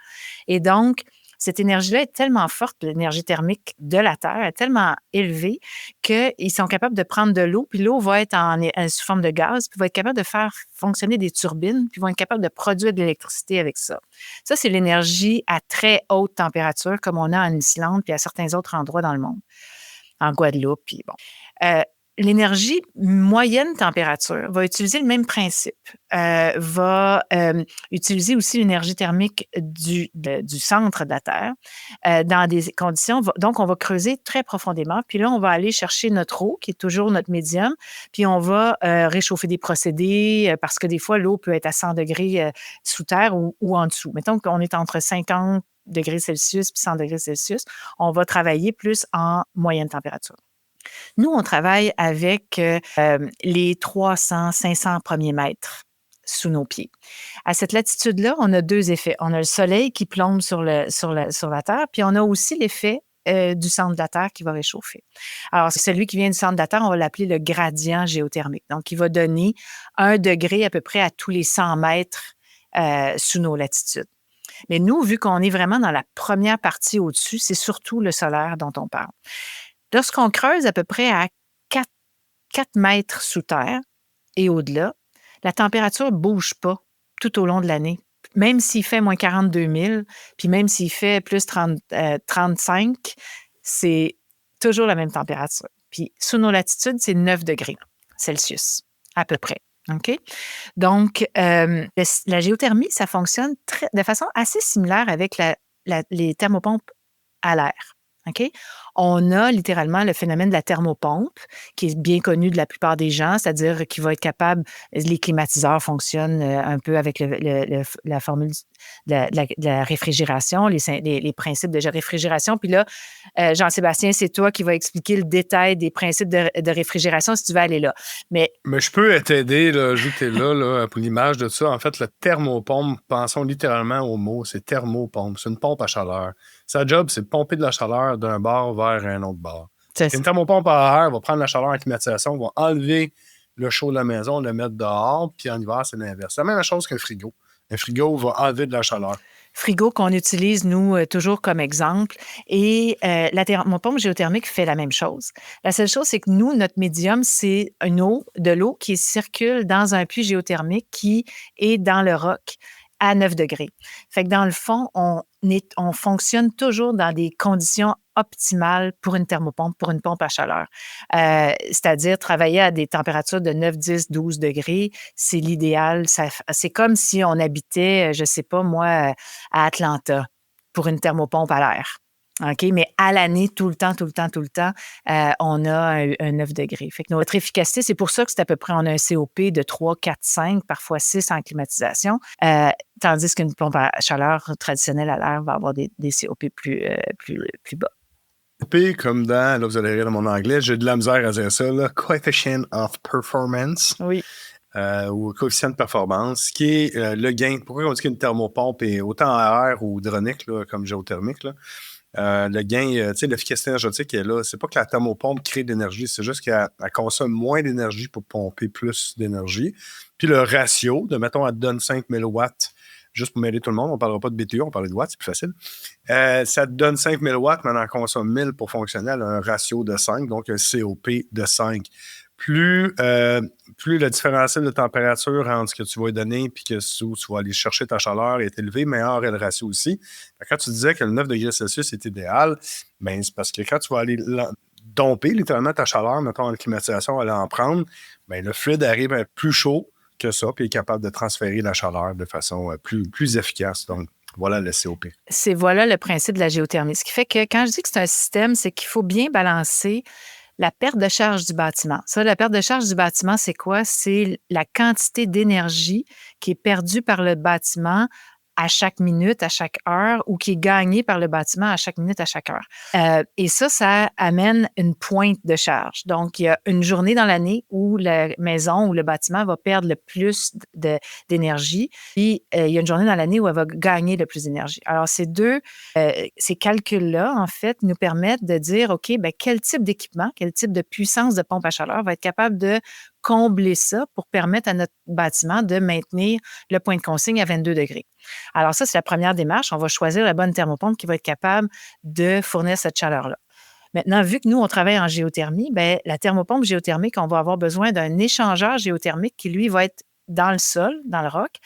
Et donc, Cette énergie-là est tellement forte, l'énergie thermique de la Terre est tellement élevée qu'ils sont capables de prendre de l'eau, puis l'eau va être sous forme de gaz, puis va être capable de faire fonctionner des turbines, puis vont être capables de produire de l'électricité avec ça. Ça, c'est l'énergie à très haute température, comme on a en Islande, puis à certains autres endroits dans le monde, en Guadeloupe, puis bon. L'énergie moyenne température va utiliser le même principe, va utiliser aussi l'énergie thermique du centre de la Terre dans des conditions. Donc, on va creuser très profondément, puis là, on va aller chercher notre eau, qui est toujours notre médium, puis on va réchauffer des procédés parce que des fois, l'eau peut être à 100 degrés sous terre ou en dessous. Mettons qu'on est entre 50 degrés Celsius puis 100 degrés Celsius, on va travailler plus en moyenne température. Nous, on travaille avec les 300, 500 premiers mètres sous nos pieds. À cette latitude-là, on a 2 effets. On a le soleil qui plombe sur la Terre, puis on a aussi l'effet du centre de la Terre qui va réchauffer. Alors, celui qui vient du centre de la Terre, on va l'appeler le gradient géothermique. Donc, il va donner 1 degré à peu près à tous les 100 mètres sous nos latitudes. Mais nous, vu qu'on est vraiment dans la première partie au-dessus, c'est surtout le solaire dont on parle. Lorsqu'on creuse à peu près à 4 mètres sous terre et au-delà, la température ne bouge pas tout au long de l'année. Même s'il fait moins 42 000, puis même s'il fait plus 35, c'est toujours la même température. Puis sous nos latitudes, c'est 9 degrés Celsius, à peu près. OK? Donc, la géothermie, ça fonctionne de façon assez similaire avec les thermopompes à l'air. OK? On a littéralement le phénomène de la thermopompe, qui est bien connu de la plupart des gens, c'est-à-dire qu'il va être capable, les climatiseurs fonctionnent un peu avec la formule de la réfrigération, les principes de réfrigération. Puis là, Jean-Sébastien, c'est toi qui vas expliquer le détail des principes de réfrigération si tu veux aller là. Mais je peux t'aider, là, ajouter là, pour l'image de ça. En fait, le thermopompe, pensons littéralement au mot, c'est thermopompe. C'est une pompe à chaleur. Sa job, c'est de pomper de la chaleur d'un bord vers un autre bord. Une thermopompe à air va prendre la chaleur en climatisation, va enlever le chaud de la maison, le mettre dehors, puis en hiver, c'est l'inverse. C'est la même chose qu'un frigo. Un frigo va enlever de la chaleur. Frigo qu'on utilise, nous, toujours comme exemple. Et la thermopompe géothermique fait la même chose. La seule chose, c'est que nous, notre médium, c'est de l'eau qui circule dans un puits géothermique qui est dans le roc à 9 degrés. Fait que dans le fond, on fonctionne toujours dans des conditions optimales pour une thermopompe, pour une pompe à chaleur. C'est-à-dire travailler à des températures de 9, 10, 12 degrés, c'est l'idéal. C'est comme si on habitait, je ne sais pas moi, à Atlanta pour une thermopompe à l'air. OK? Mais à l'année, tout le temps, on a un 9 degrés. Fait que notre efficacité, c'est pour ça que c'est à peu près, on a un COP de 3, 4, 5, parfois 6 en climatisation, tandis qu'une pompe à chaleur traditionnelle à l'air va avoir des COP plus bas. COP, comme dans, là, vous allez rire de mon anglais, j'ai de la misère à dire ça, là, Coefficient of Performance. Oui. Ou coefficient de performance, qui est le gain. Pourquoi on dit qu'une thermopompe est autant à air ou hydraulique, là, comme géothermique, là? Le gain, l'efficacité énergétique est là. C'est pas que la thermopompe crée de l'énergie, c'est juste qu'elle consomme moins d'énergie pour pomper plus d'énergie. Puis le ratio de, mettons, elle te donne 5000 watts, juste pour m'aider tout le monde, on ne parlera pas de BTU, on parlera de watts, c'est plus facile. Ça te donne 5000 watts, mais elle en consomme 1000 pour fonctionner. Elle a un ratio de 5, donc un COP de 5. Plus le différentiel de température entre ce que tu vas lui donner et que tu vas aller chercher ta chaleur est élevé, meilleur est le ratio aussi. Quand tu disais que le 9 degrés Celsius est idéal, ben c'est parce que quand tu vas aller domper littéralement ta chaleur, mettons en climatisation, aller en prendre, ben le fluide arrive à être plus chaud que ça puis est capable de transférer la chaleur de façon plus efficace. Donc, voilà le COP. Voilà le principe de la géothermie. Ce qui fait que quand je dis que c'est un système, c'est qu'il faut bien balancer la perte de charge du bâtiment. Ça, la perte de charge du bâtiment, c'est quoi? C'est la quantité d'énergie qui est perdue par le bâtiment à chaque minute, à chaque heure, ou qui est gagnée par le bâtiment à chaque minute, à chaque heure. Et ça amène une pointe de charge. Donc, il y a une journée dans l'année où la maison ou le bâtiment va perdre le plus d'énergie, puis il y a une journée dans l'année où elle va gagner le plus d'énergie. Alors, ces calculs-là, en fait, nous permettent de dire, OK, bien, quel type d'équipement, quel type de puissance de pompe à chaleur va être capable de combler ça pour permettre à notre bâtiment de maintenir le point de consigne à 22 degrés. Alors ça, c'est la première démarche. On va choisir la bonne thermopompe qui va être capable de fournir cette chaleur-là. Maintenant, vu que nous, on travaille en géothermie, bien, la thermopompe géothermique, on va avoir besoin d'un échangeur géothermique qui, lui, va être dans le sol, dans le roc,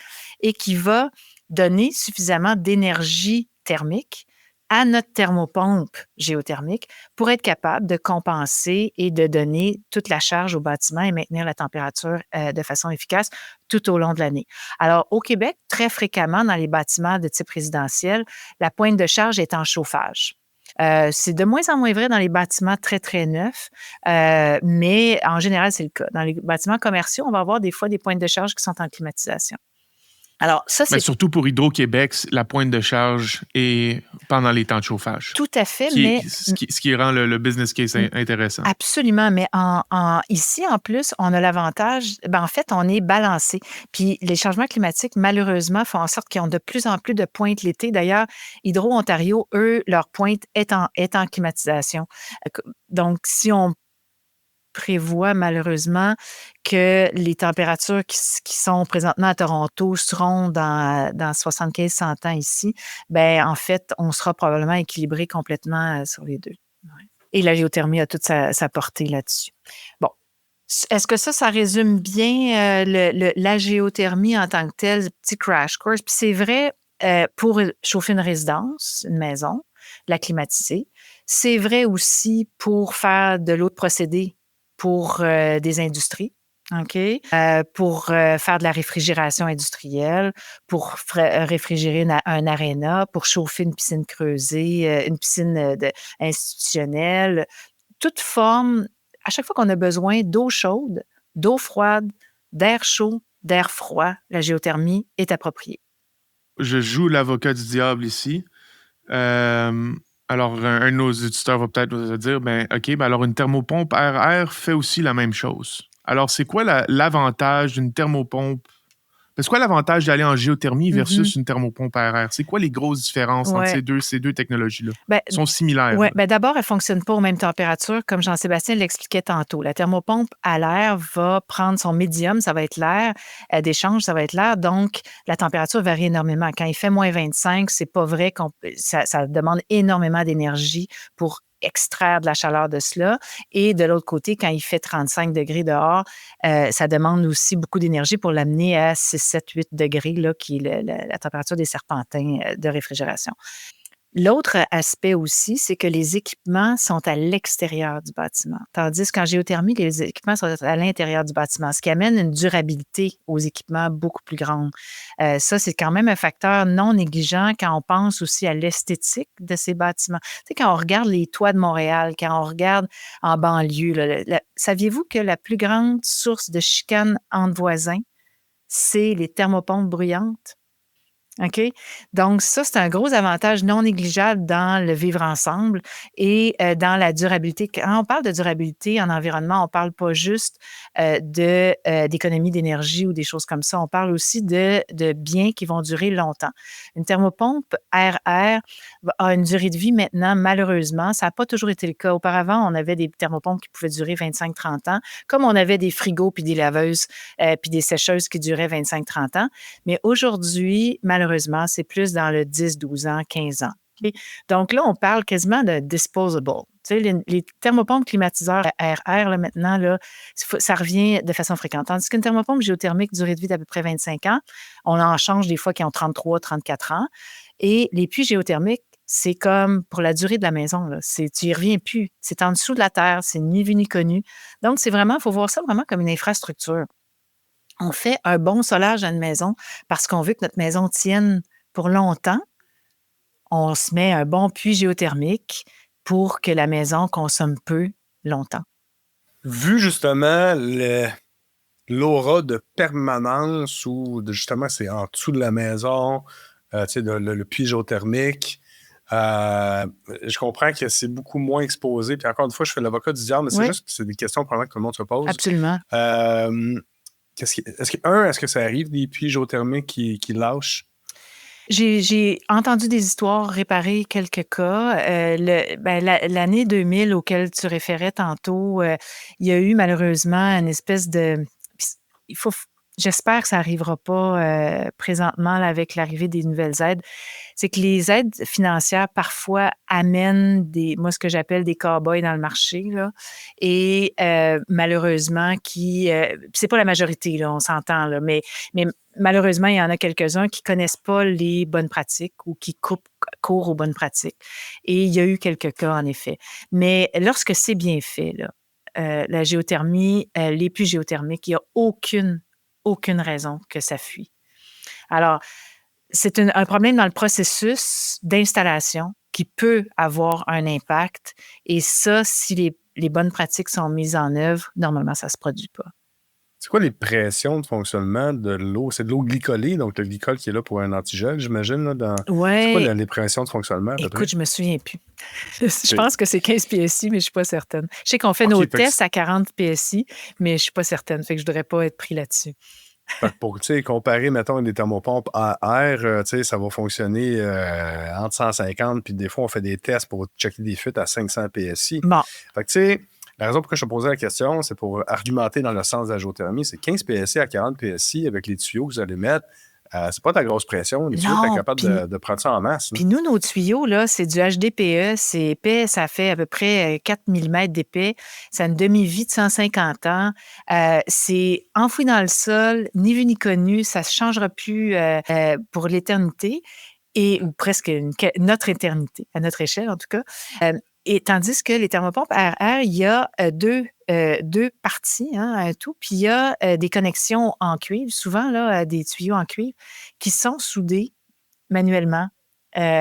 et qui va donner suffisamment d'énergie thermique à notre thermopompe géothermique pour être capable de compenser et de donner toute la charge au bâtiment et maintenir la température de façon efficace tout au long de l'année. Alors, au Québec, très fréquemment, dans les bâtiments de type résidentiel, la pointe de charge est en chauffage. C'est de moins en moins vrai dans les bâtiments très, très neufs, mais en général, c'est le cas. Dans les bâtiments commerciaux, on va avoir des fois des pointes de charge qui sont en climatisation. Alors, ça, Mais c'est surtout pour Hydro-Québec, la pointe de charge est pendant les temps de chauffage. tout à fait, Ce mais qui rend le business case intéressant. absolument, mais ici, en plus, on a l'avantage, en fait, on est balancé. Puis les changements climatiques, malheureusement, font en sorte qu'ils ont de plus en plus de pointes l'été. D'ailleurs, Hydro-Ontario, eux, leur pointe est en climatisation. Donc, si on prévoit malheureusement que les températures qui sont présentement à Toronto seront dans 75-100 ans ici, ben en fait, on sera probablement équilibré complètement sur les deux. Ouais. Et la géothermie a toute sa portée là-dessus. Bon. Est-ce que ça résume bien la géothermie en tant que telle, petit crash course? Puis c'est vrai pour chauffer une résidence, une maison, la climatiser. C'est vrai aussi pour faire de l'eau de procédé pour des industries, OK? Pour faire de la réfrigération industrielle, pour réfrigérer un aréna, pour chauffer une piscine creusée, une piscine institutionnelle. Toute forme, à chaque fois qu'on a besoin d'eau chaude, d'eau froide, d'air chaud, d'air froid, la géothermie est appropriée. Je joue l'avocat du diable ici. Alors, un de nos auditeurs va peut-être nous dire, alors une thermopompe air-air fait aussi la même chose. Alors, c'est quoi l'avantage d'une thermopompe? C'est quoi l'avantage d'aller en géothermie versus une thermopompe air-air? C'est quoi les grosses différences entre ces deux technologies-là? Ben, Elles sont similaires. Oui, d'abord, elles ne fonctionnent pas aux mêmes températures, comme Jean-Sébastien l'expliquait tantôt. La thermopompe à l'air va prendre son médium, ça va être l'air, d'échange, ça va être l'air. Donc, la température varie énormément. Quand il fait moins 25, c'est pas vrai ça demande énormément d'énergie pour extraire de la chaleur de cela. Et de l'autre côté, quand il fait 35 degrés dehors, ça demande aussi beaucoup d'énergie pour l'amener à 6, 7, 8 degrés, là, qui est la température des serpentins de réfrigération. L'autre aspect aussi, c'est que les équipements sont à l'extérieur du bâtiment. Tandis qu'en géothermie, les équipements sont à l'intérieur du bâtiment, ce qui amène une durabilité aux équipements beaucoup plus grande. Ça, c'est quand même un facteur non négligeant quand on pense aussi à l'esthétique de ces bâtiments. Tu sais, quand on regarde les toits de Montréal, quand on regarde en banlieue, saviez-vous que la plus grande source de chicane entre voisins, c'est les thermopompes bruyantes? OK? Donc, ça, c'est un gros avantage non négligeable dans le vivre ensemble et dans la durabilité. Quand on parle de durabilité en environnement, on ne parle pas juste d'économie d'énergie ou des choses comme ça. On parle aussi de biens qui vont durer longtemps. Une thermopompe air-air a une durée de vie maintenant, malheureusement. Ça n'a pas toujours été le cas. Auparavant, on avait des thermopompes qui pouvaient durer 25-30 ans, comme on avait des frigos puis des laveuses puis des sécheuses qui duraient 25-30 ans. Mais aujourd'hui, malheureusement, c'est plus dans le 10, 12 ans, 15 ans. Okay? Donc là, on parle quasiment de disposable. Tu sais, les thermopompes climatiseurs air-air, là, maintenant, là, ça revient de façon fréquente. Tandis qu'une thermopompe géothermique, durée de vie d'à peu près 25 ans, on en change des fois qui ont 33, 34 ans. Et les puits géothermiques, c'est comme pour la durée de la maison. Là. Tu n'y reviens plus. C'est en dessous de la terre. C'est ni vu ni connu. Donc, il faut voir ça vraiment comme une infrastructure. On fait un bon solage à une maison parce qu'on veut que notre maison tienne pour longtemps. On se met un bon puits géothermique pour que la maison consomme peu longtemps. Vu justement l'aura de permanence où justement c'est en dessous de la maison, le puits géothermique, je comprends que c'est beaucoup moins exposé. Puis encore une fois, je fais l'avocat du diable, mais c'est juste que c'est des questions probablement que tout le monde se pose. Absolument. Est-ce que ça arrive des puits géothermiques qui lâchent? J'ai entendu des histoires, réparé quelques cas. L'année 2000 auquel tu référais tantôt, il y a eu malheureusement une espèce de... Il faut, j'espère que ça n'arrivera pas présentement là, avec l'arrivée des nouvelles aides. C'est que les aides financières, parfois, amènent moi, ce que j'appelle des cow-boys dans le marché, là, et malheureusement, c'est pas la majorité, là, on s'entend, là, mais malheureusement, il y en a quelques-uns qui connaissent pas les bonnes pratiques ou qui courent aux bonnes pratiques. Et il y a eu quelques cas, en effet. Mais lorsque c'est bien fait, là, la géothermie, les puits géothermiques, il n'y a aucune raison que ça fuit. Alors, c'est un problème dans le processus d'installation qui peut avoir un impact. Et ça, si les bonnes pratiques sont mises en œuvre, normalement, ça ne se produit pas. C'est quoi les pressions de fonctionnement de l'eau? C'est de l'eau glycolée, donc le glycol qui est là pour un antigel, j'imagine. Là, C'est quoi les pressions de fonctionnement? Écoute, je me souviens plus. Je pense que c'est 15 PSI, mais je ne suis pas certaine. Je sais qu'on fait nos tests à 40 PSI, mais je ne suis pas certaine. Fait que je ne voudrais pas être pris là-dessus. Pour comparer, mettons, des thermopompes à air, ça va fonctionner entre 150, puis des fois, on fait des tests pour checker des fuites à 500 PSI. Bon. Fait que, tu sais, la raison pour laquelle je te posais la question, c'est pour argumenter dans le sens de la géothermie. C'est 15 PSI à 40 PSI avec les tuyaux que vous allez mettre. C'est pas ta grosse pression. Les tuyaux, tu es capable de prendre ça en masse. Puis nous, nos tuyaux, là, c'est du HDPE. C'est épais. Ça fait à peu près 4 mm d'épais. Ça a une demi-vie de 150 ans. C'est enfoui dans le sol, ni vu ni connu. Ça ne se changera plus pour l'éternité. Ou presque notre éternité, à notre échelle en tout cas. Et tandis que les thermopompes RR, il y a deux parties, un tout, puis il y a des connexions en cuivre, souvent là, des tuyaux en cuivre, qui sont soudés manuellement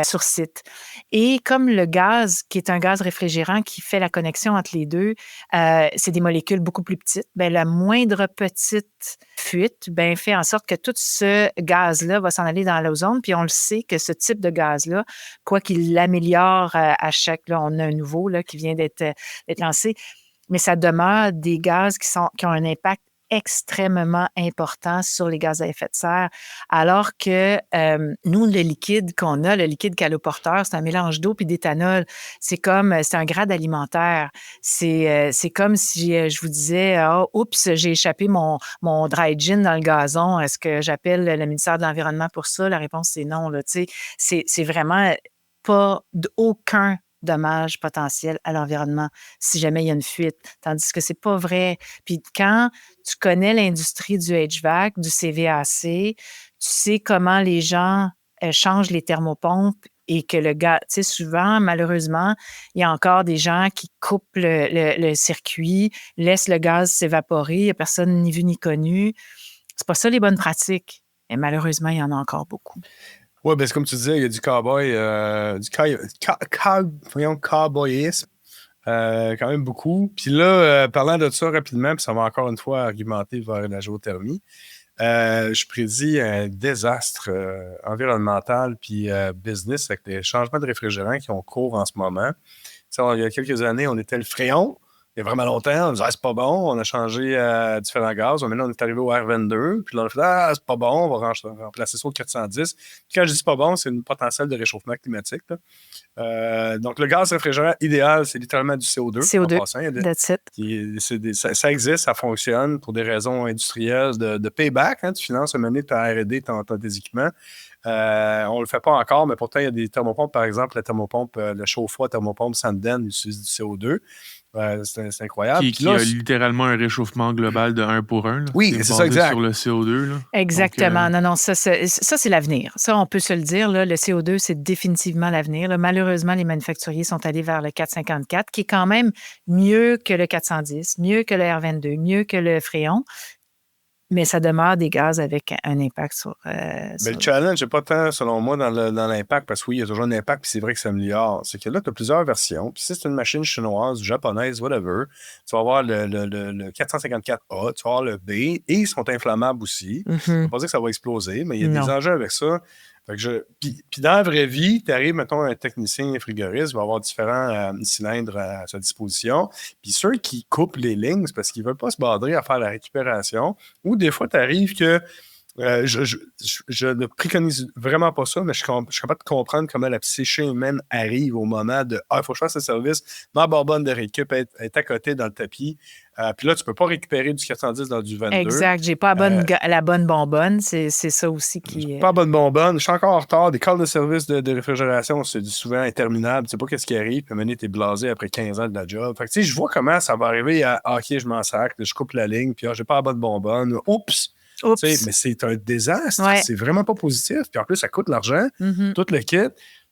sur site. Et comme le gaz, qui est un gaz réfrigérant qui fait la connexion entre les deux, c'est des molécules beaucoup plus petites, bien, la moindre petite fuite fait en sorte que tout ce gaz-là va s'en aller dans l'ozone. Puis on le sait que ce type de gaz-là, quoi qu'il l'améliore à chaque... Là, on a un nouveau là, qui vient d'être lancé, mais ça demeure des gaz qui ont un impact extrêmement important sur les gaz à effet de serre, alors que nous, le liquide qu'on a, le liquide caloporteur, c'est un mélange d'eau puis d'éthanol. C'est un grade alimentaire. C'est comme si je vous disais, oups, j'ai échappé mon dry gin dans le gazon. Est-ce que j'appelle le ministère de l'Environnement pour ça? La réponse, c'est non. Là, c'est vraiment pas aucun dommages potentiels à l'environnement si jamais il y a une fuite. Tandis que c'est pas vrai. Puis quand tu connais l'industrie du HVAC, du CVAC, tu sais comment les gens changent les thermopompes et que le gaz, tu sais, souvent, malheureusement, il y a encore des gens qui coupent le circuit, laissent le gaz s'évaporer, il n'y a personne ni vu ni connu. C'est pas ça les bonnes pratiques. Et malheureusement, il y en a encore beaucoup. Oui, ben c'est comme tu disais, il y a du cowboy, cowboyisme, quand même beaucoup. Puis là, parlant de ça rapidement, puis ça va encore une fois argumenter vers la géothermie, je prédis un désastre environnemental puis business avec les changements de réfrigérants qui ont cours en ce moment. Ça, il y a quelques années, on était le Fréon. Il y a vraiment longtemps, on disait c'est pas bon, on a changé différents gaz. Maintenant, on est arrivé au R22, puis là, on a fait c'est pas bon, on va remplacer ça au 410. Puis quand je dis pas bon, c'est une potentiel de réchauffement climatique. Donc, le gaz réfrigérant idéal, c'est littéralement du CO2. CO2, en passant. that's it. Ça existe, ça fonctionne pour des raisons industrielles de payback. Tu finances à mener ta R&D, tes équipements. On ne le fait pas encore, mais pourtant, il y a des thermopompes, par exemple, le chaud-froid thermopompe Sanden utilise du CO2. C'est incroyable. Qui a littéralement un réchauffement global de 1 pour 1. Là. Oui, c'est ça, exact. Sur le CO2. Là. Exactement. Donc, non, ça, c'est l'avenir. Ça, on peut se le dire. Là, le CO2, c'est définitivement l'avenir. Là, malheureusement, les manufacturiers sont allés vers le 454, qui est quand même mieux que le 410, mieux que le R22, mieux que le Fréon. Mais ça demeure des gaz avec un impact sur... Mais le challenge n'est pas tant, selon moi, dans l'impact, parce que oui, il y a toujours un impact, puis c'est vrai que ça améliore. C'est que là, tu as plusieurs versions. Puis si c'est une machine chinoise, japonaise, whatever, tu vas avoir le 454A, tu vas avoir le B, et ils sont inflammables aussi. Mm-hmm. Ça ne veut pas dire que ça va exploser, mais il y a des enjeux avec ça. Puis dans la vraie vie, tu arrives, mettons, un technicien frigoriste, il va avoir différents cylindres à sa disposition. Puis ceux qui coupent les lignes, c'est parce qu'ils ne veulent pas se badrer à faire la récupération. Ou des fois, tu arrives que Je ne préconise vraiment pas ça, mais je suis capable de comprendre comment la psyché humaine arrive au moment de « Ah, il faut que je fasse ce service. Ma bonbonne de récup est à côté dans le tapis. Puis là, tu ne peux pas récupérer du 410 dans du 22. Exact. J'ai pas la bonne bonbonne. C'est ça aussi qui est. Pas bonne bonbonne. Je suis encore en retard. Des calls de service de réfrigération, c'est souvent interminable. Tu sais pas qu'est-ce qui arrive. Puis à un moment donné, t'es blasé après 15 ans de la job. Fait que tu sais, je vois comment ça va arriver à OK, je m'en sac, je coupe la ligne, puis j'ai pas la bonne bonbonne. Oups! Tu sais, mais c'est un désastre. Ouais. C'est vraiment pas positif. Puis en plus, ça coûte de l'argent, tout le kit.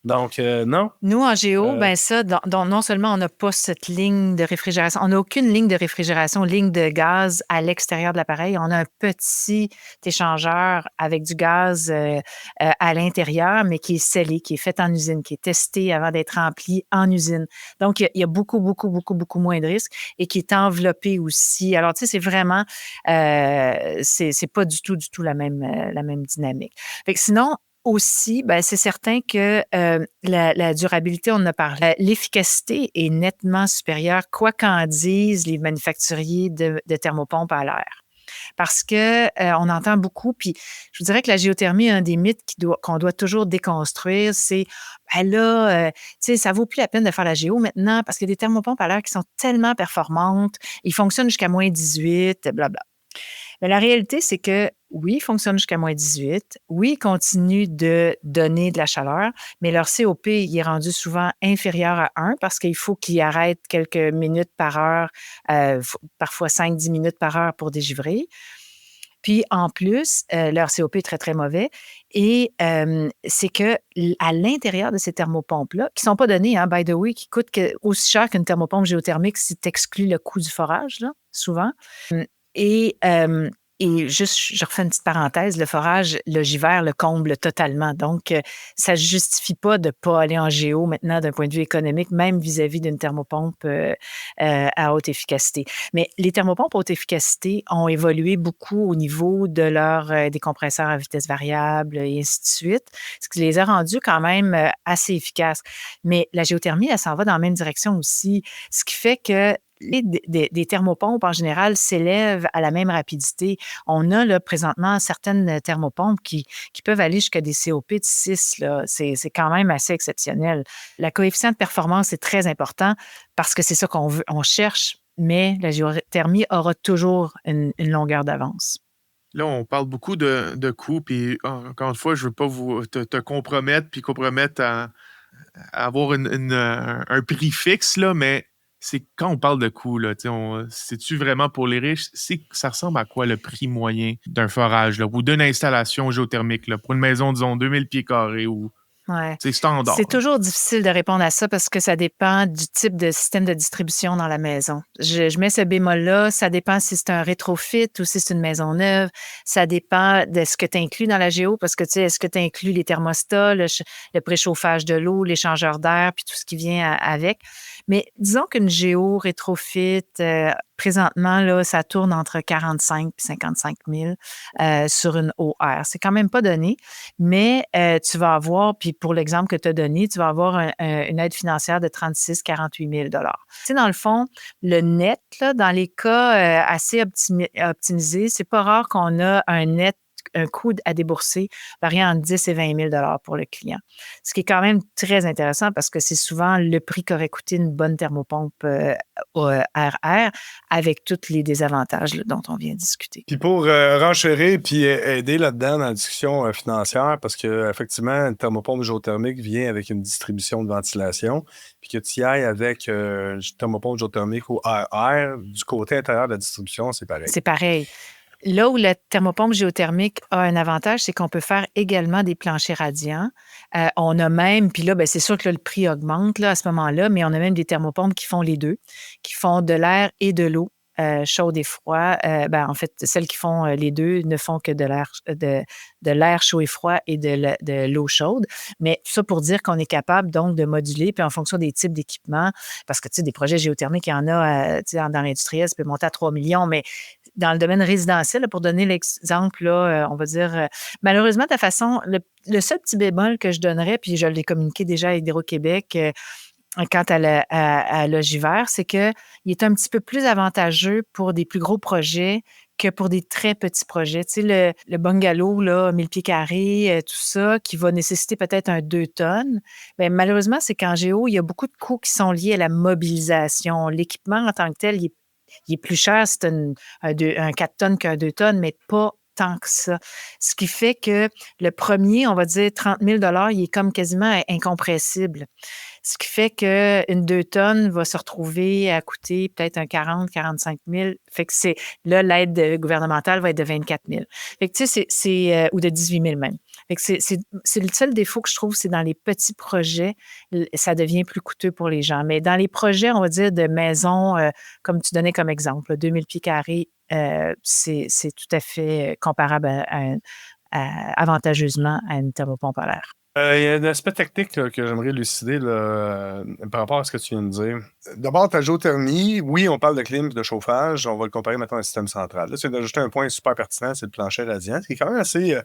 Donc, non. Nous, en Géo, non seulement on n'a pas cette ligne de réfrigération, on n'a aucune ligne de réfrigération, ligne de gaz à l'extérieur de l'appareil. On a un petit échangeur avec du gaz à l'intérieur, mais qui est scellé, qui est fait en usine, qui est testé avant d'être rempli en usine. Donc, il y a beaucoup, beaucoup, beaucoup, beaucoup moins de risques et qui est enveloppé aussi. Alors, tu sais, c'est vraiment, c'est pas du tout la même dynamique. Fait que sinon, aussi, c'est certain que la durabilité, on en a parlé. L'efficacité est nettement supérieure, quoi qu'en disent les manufacturiers de thermopompes à l'air. Parce que on entend beaucoup, puis je vous dirais que la géothermie, un des mythes qu'on doit toujours déconstruire, c'est tu sais, ça vaut plus la peine de faire la géo maintenant parce qu'il y a des thermopompes à l'air qui sont tellement performantes, ils fonctionnent jusqu'à moins 18, blablabla. Mais la réalité, c'est que oui, ils fonctionnent jusqu'à moins 18. Oui, ils continuent de donner de la chaleur, mais leur COP, il est rendu souvent inférieur à 1 parce qu'il faut qu'ils arrêtent quelques minutes par heure, parfois 5-10 minutes par heure pour dégivrer. Puis, en plus, leur COP est très, très mauvais. Et c'est qu'à l'intérieur de ces thermopompes-là, qui ne sont pas données, by the way, qui coûtent aussi cher qu'une thermopompe géothermique si tu exclus le coût du forage, là, souvent. Et juste, je refais une petite parenthèse, le forage, l'Ogiver le comble totalement. Donc, ça ne justifie pas de ne pas aller en géo maintenant d'un point de vue économique, même vis-à-vis d'une thermopompe à haute efficacité. Mais les thermopompes à haute efficacité ont évolué beaucoup au niveau de des compresseurs à vitesse variable et ainsi de suite, ce qui les a rendus quand même assez efficaces. Mais la géothermie, elle s'en va dans la même direction aussi, ce qui fait que des thermopompes, en général, s'élèvent à la même rapidité. On a là, présentement certaines thermopompes qui peuvent aller jusqu'à des COP de 6. Là. C'est quand même assez exceptionnel. Le coefficient de performance est très important parce que c'est ça qu'on veut, on cherche, mais la géothermie aura toujours une longueur d'avance. Là, on parle beaucoup de coûts, puis encore une fois, je ne veux pas te compromettre puis compromettre à avoir un prix fixe, là, mais c'est quand on parle de coûts, là, c'est-tu vraiment pour les riches? Ça ressemble à quoi le prix moyen d'un forage là, ou d'une installation géothermique là, pour une maison, disons, 2000 pieds carrés ou c'est standard? C'est toujours difficile de répondre à ça parce que ça dépend du type de système de distribution dans la maison. Je mets ce bémol-là. Ça dépend si c'est un rétrofit ou si c'est une maison neuve. Ça dépend de ce que tu inclus dans la géo parce que, tu sais, est-ce que tu inclus les thermostats, le préchauffage de l'eau, l'échangeur d'air, puis tout ce qui vient avec. Mais disons qu'une géo rétrofit, présentement, là, ça tourne entre 45 et 55 000 sur une OR. C'est quand même pas donné, mais tu vas avoir, puis pour l'exemple que tu as donné, tu vas avoir une aide financière de 36 48 000 Tu sais, dans le fond, le net, là, dans les cas assez optimisés, c'est pas rare qu'on a un coût à débourser variant entre 10 et 20 000 pour le client. Ce qui est quand même très intéressant parce que c'est souvent le prix qu'aurait coûté une bonne thermopompe RR avec tous les désavantages là, dont on vient de discuter. Puis pour renchérir puis aider là-dedans dans la discussion financière, parce qu'effectivement, une thermopompe géothermique vient avec une distribution de ventilation, puis que tu y ailles avec une thermopompe géothermique ou RR, du côté intérieur de la distribution, c'est pareil. C'est pareil. Là où la thermopompe géothermique a un avantage, c'est qu'on peut faire également des planchers radiants. On a même, puis là, c'est sûr que là, le prix augmente là, à ce moment-là, mais on a même des thermopompes qui font les deux, qui font de l'air et de l'eau. Chaude et froid. En fait, celles qui font les deux ne font que de l'air chaud et froid et de l'eau chaude. Mais tout ça pour dire qu'on est capable donc de moduler, puis en fonction des types d'équipements, parce que tu sais, des projets géothermiques, il y en a dans l'industriel, ça peut monter à 3 millions, mais dans le domaine résidentiel, là, pour donner l'exemple, là, on va dire, malheureusement, de toute façon, le seul petit bémol que je donnerais, puis je l'ai communiqué déjà à Hydro-Québec, quant à l'Ogiver, c'est qu'il est un petit peu plus avantageux pour des plus gros projets que pour des très petits projets. Tu sais, le bungalow, là, 1000 pieds carrés, tout ça, qui va nécessiter peut-être un 2 tonnes. Bien, malheureusement, c'est qu'en géo, il y a beaucoup de coûts qui sont liés à la mobilisation. L'équipement en tant que tel, il est plus cher si tu as un 4 tonnes qu'un 2 tonnes, mais pas tant que ça. Ce qui fait que le premier, on va dire 30 000 il est comme quasiment incompressible. Ce qui fait qu'une 2 tonnes va se retrouver à coûter peut-être un 40-45 000. Fait que là, l'aide gouvernementale va être de 24 000. Fait que tu sais, ou de 18 000 même. Fait que c'est le seul défaut que je trouve, c'est dans les petits projets, ça devient plus coûteux pour les gens. Mais dans les projets, on va dire, de maisons, comme tu donnais comme exemple, 2000 pieds carrés, c'est tout à fait comparable avantageusement à une thermopompe à l'air. Il y a un aspect technique là, que j'aimerais élucider par rapport à ce que tu viens de dire. D'abord, ta géothermie, oui, on parle de clim et de chauffage. On va le comparer maintenant à un système central. Là, tu viens d'ajouter un point super pertinent, c'est le plancher radiant, qui est quand même assez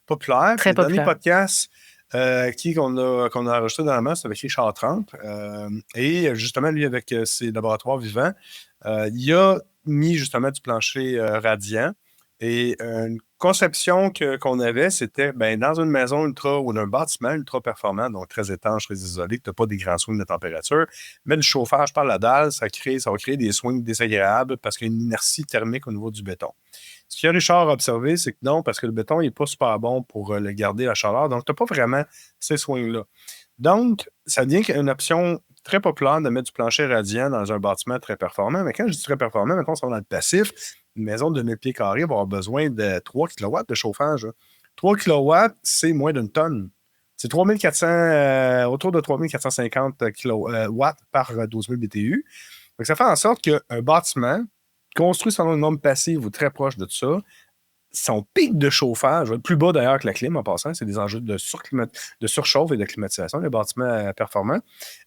populaire. Très Puis, le dernier populaire. podcast qu'on a enregistré dans la main, c'est avec Richard Trempe. Et justement, lui, avec ses laboratoires vivants, il a mis justement du plancher radiant. Et une conception qu'on avait, c'était dans une maison ultra ou d'un bâtiment ultra performant, donc très étanche, très isolé, que tu n'as pas des grands swings de température, mais le chauffage par la dalle, ça va créer des swings désagréables parce qu'il y a une inertie thermique au niveau du béton. Ce que Richard a observé, c'est que non, parce que le béton n'est pas super bon pour le garder la chaleur, donc tu n'as pas vraiment ces swings-là. Donc, ça devient une option très populaire de mettre du plancher radiant dans un bâtiment très performant. Mais quand je dis très performant, maintenant, on va dans le passif. Une maison de 1000 pieds carrés va avoir besoin de 3 kW de chauffage. 3 kW, c'est moins d'une tonne. C'est 3400, autour de 3450 kW par 12 000 BTU. Donc, ça fait en sorte qu'un bâtiment construit selon une norme passive ou très proche de tout ça, son pic de chauffage va être plus bas d'ailleurs que la clim en passant. C'est des enjeux de surchauffe et de climatisation, les bâtiments performants.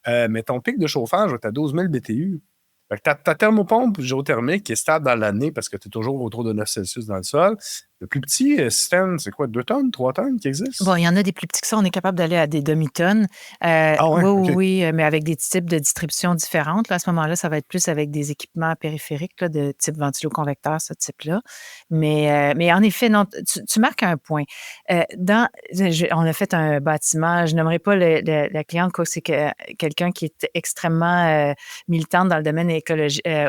Mais ton pic de chauffage va être à 12 000 BTU. Fait que ta thermopompe géothermique qui est stable dans l'année parce que tu es toujours autour de 9 Celsius dans le sol. Le plus petit système, c'est quoi, 2 tonnes, 3 tonnes qui existent? Bon, il y en a des plus petits que ça. On est capable d'aller à des demi-tonnes. Ouais, oui, ok. oui, mais avec des types de distribution différentes. Là, à ce moment-là, ça va être plus avec des équipements périphériques là, de type ventiloconvecteur, ce type-là. Mais en effet, non, tu marques un point. On a fait un bâtiment, je nommerai pas la cliente, quoi, c'est quelqu'un qui est extrêmement militante dans le domaine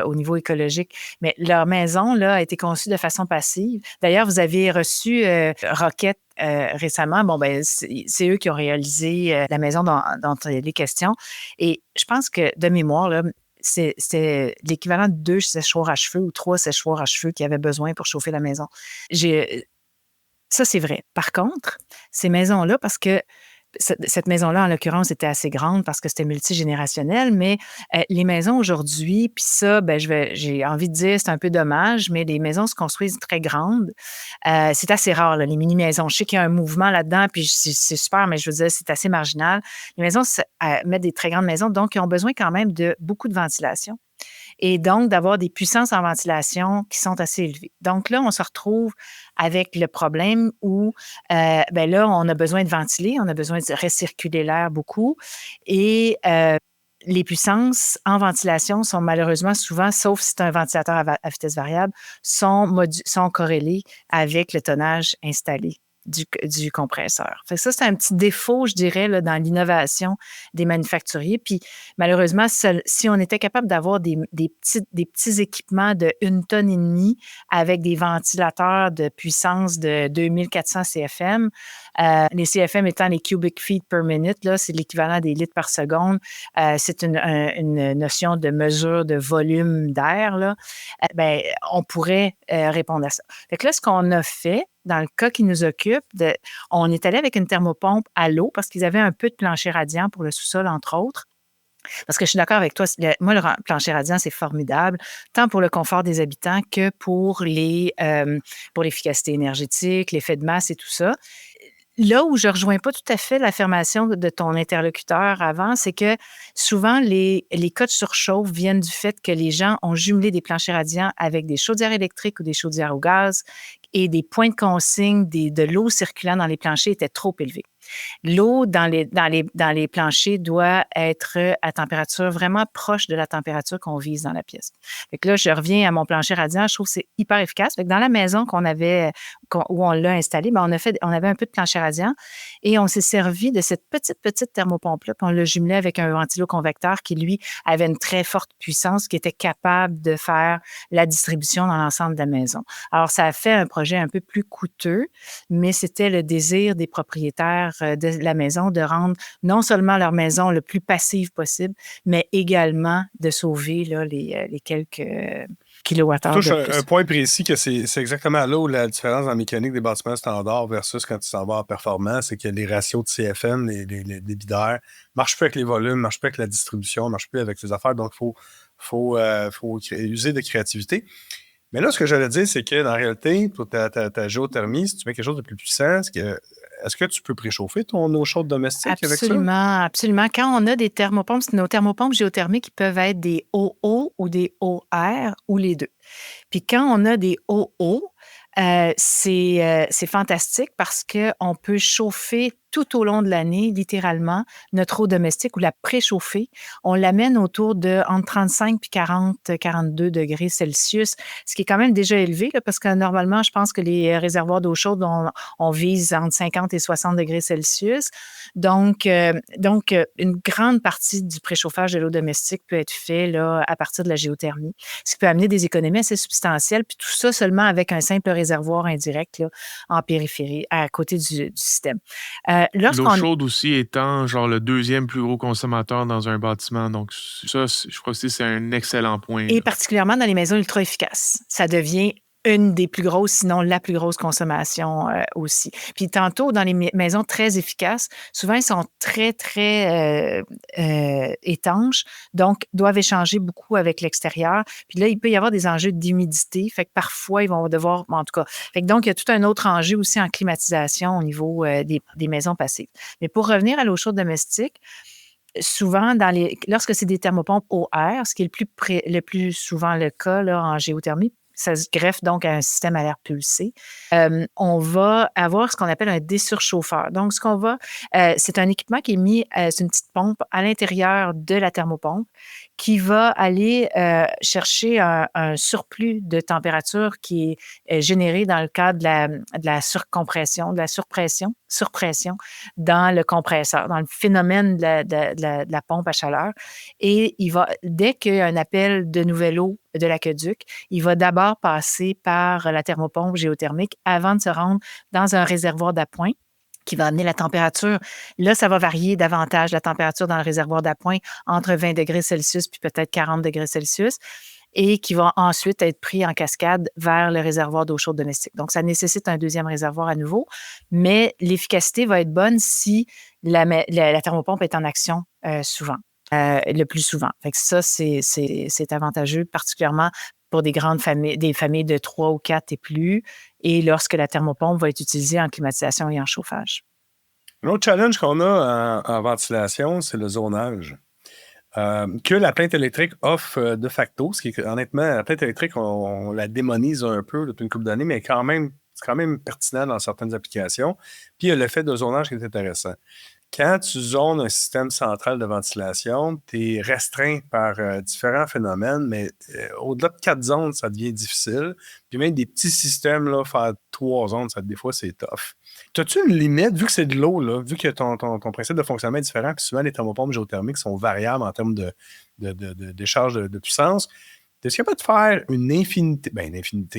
au niveau écologique. Mais leur maison là, a été conçue de façon passive. D'ailleurs, vous avez reçu Rocket récemment. Bon, c'est eux qui ont réalisé la maison dont il est question. Et je pense que, de mémoire, là, c'était l'équivalent de 2 séchoirs à cheveux ou 3 séchoirs à cheveux qu'ils avaient besoin pour chauffer la maison. Ça, c'est vrai. Par contre, ces maisons-là, parce que cette maison-là, en l'occurrence, était assez grande parce que c'était multigénérationnel, mais les maisons aujourd'hui, puis ça, j'ai envie de dire, c'est un peu dommage, mais les maisons se construisent très grandes. C'est assez rare, là, les mini-maisons. Je sais qu'il y a un mouvement là-dedans, puis c'est super, mais je veux dire, c'est assez marginal. Les maisons mettent des très grandes maisons, donc ils ont besoin quand même de beaucoup de ventilation. Et donc, d'avoir des puissances en ventilation qui sont assez élevées. Donc là, on se retrouve avec le problème où, là, on a besoin de ventiler, on a besoin de recirculer l'air beaucoup. Et les puissances en ventilation sont malheureusement souvent, sauf si c'est un ventilateur à vitesse variable, sont corrélées avec le tonnage installé du compresseur. Fait que ça, c'est un petit défaut, je dirais, là, dans l'innovation des manufacturiers. Puis, malheureusement, si on était capable d'avoir des petits équipements de 1,5 tonne avec des ventilateurs de puissance de 2400 CFM, les CFM étant les cubic feet per minute, là, c'est l'équivalent des litres par seconde. C'est une notion de mesure de volume d'air, là. On pourrait répondre à ça. Fait que là, ce qu'on a fait, dans le cas qui nous occupe, on est allé avec une thermopompe à l'eau parce qu'ils avaient un peu de plancher radiant pour le sous-sol, entre autres. Parce que je suis d'accord avec toi, moi, le plancher radiant, c'est formidable, tant pour le confort des habitants que pour l'efficacité énergétique, l'effet de masse et tout ça. Là où je ne rejoins pas tout à fait l'affirmation de ton interlocuteur avant, c'est que souvent, les cas de surchauffe viennent du fait que les gens ont jumelé des planchers radiants avec des chaudières électriques ou des chaudières au gaz et des points de consigne de l'eau circulant dans les planchers étaient trop élevés. L'eau dans les planchers doit être à température vraiment proche de la température qu'on vise dans la pièce. Fait que là, je reviens à mon plancher radiant, je trouve que c'est hyper efficace. Fait que dans la maison où on l'a installé, ben on avait un peu de plancher radiant et on s'est servi de cette petite thermopompe-là, puis on l'a jumelé avec un ventiloconvecteur qui, lui, avait une très forte puissance, qui était capable de faire la distribution dans l'ensemble de la maison. Alors, ça a fait un projet un peu plus coûteux, mais c'était le désir des propriétaires de la maison de rendre non seulement leur maison le plus passive possible, mais également de sauver là, les quelques kilowattheures Tu touches de plus. un point précis que c'est exactement là où la différence dans la mécanique des bâtiments standards versus quand tu s'en vas en performance, c'est que les ratios de CFM, les débits d'air, ne marchent plus avec les volumes, ne marchent plus avec la distribution, ne marchent plus avec les affaires. Donc, il faut user de créativité. Mais là, ce que j'allais dire, c'est que dans la réalité, pour ta géothermie, si tu mets quelque chose de plus puissant, est-ce que tu peux préchauffer ton eau chaude domestique avec ça? Absolument. Quand on a des thermopompes, nos thermopompes géothermiques qui peuvent être des OO ou des OR ou les deux. Puis quand on a des OO, c'est fantastique parce qu'on peut chauffer tout au long de l'année, littéralement, notre eau domestique ou la préchauffer. On l'amène autour de entre 35 et 42 degrés Celsius, ce qui est quand même déjà élevé là, parce que normalement, je pense que les réservoirs d'eau chaude, on vise entre 50 et 60 degrés Celsius. Donc, une grande partie du préchauffage de l'eau domestique peut être fait là, à partir de la géothermie, ce qui peut amener des économies assez substantielles, puis tout ça seulement avec un simple réservoir indirect là, en périphérie, à côté du système. L'eau chaude aussi étant genre le deuxième plus gros consommateur dans un bâtiment. Donc ça, je crois que c'est un excellent point. Et là. particulièrement dans les maisons ultra efficaces. Ça devient une des plus grosses, sinon la plus grosse consommation aussi. Puis tantôt, dans les maisons très efficaces, souvent, ils sont très, très étanches, donc doivent échanger beaucoup avec l'extérieur. Puis là, il peut y avoir des enjeux d'humidité, fait que parfois, ils vont devoir, en tout cas, fait que donc, il y a tout un autre enjeu aussi en climatisation au niveau des maisons passives. Mais pour revenir à l'eau chaude domestique, souvent, lorsque c'est des thermopompes OR, ce qui est le plus souvent le cas là, en géothermie, ça se greffe donc à un système à l'air pulsé. On va avoir ce qu'on appelle un désurchauffeur. Donc, c'est un équipement qui est mis, c'est une petite pompe à l'intérieur de la thermopompe qui va aller chercher un surplus de température qui est généré dans le cadre de la surcompression, de la surpression dans le compresseur, dans le phénomène de la pompe à chaleur. Et dès qu'il y a un appel de nouvelle eau de l'aqueduc, il va d'abord passer par la thermopompe géothermique avant de se rendre dans un réservoir d'appoint qui va amener la température. Là, ça va varier davantage, la température dans le réservoir d'appoint, entre 20 degrés Celsius puis peut-être 40 degrés Celsius, et qui va ensuite être pris en cascade vers le réservoir d'eau chaude domestique. Donc, ça nécessite un deuxième réservoir à nouveau, mais l'efficacité va être bonne si la thermopompe est en action souvent. Le plus souvent. Fait que ça, c'est avantageux, particulièrement pour des familles de 3 ou 4 et plus, et lorsque la thermopompe va être utilisée en climatisation et en chauffage. Un autre challenge qu'on a en ventilation, c'est le zonage. Que la plainte électrique offre de facto, ce qui est honnêtement, la plainte électrique, on la démonise un peu depuis une couple d'années, mais c'est quand même pertinent dans certaines applications. Puis il y a l'effet de zonage qui est intéressant. Quand tu zones un système central de ventilation, tu es restreint par différents phénomènes, mais au-delà de 4 zones, ça devient difficile. Puis même des petits systèmes, là, faire 3 zones, des fois, c'est tough. As-tu une limite, vu que c'est de l'eau, là, vu que ton principe de fonctionnement est différent, puis souvent les thermopompes géothermiques sont variables en termes de décharge de puissance, es-tu capable de faire une infinité?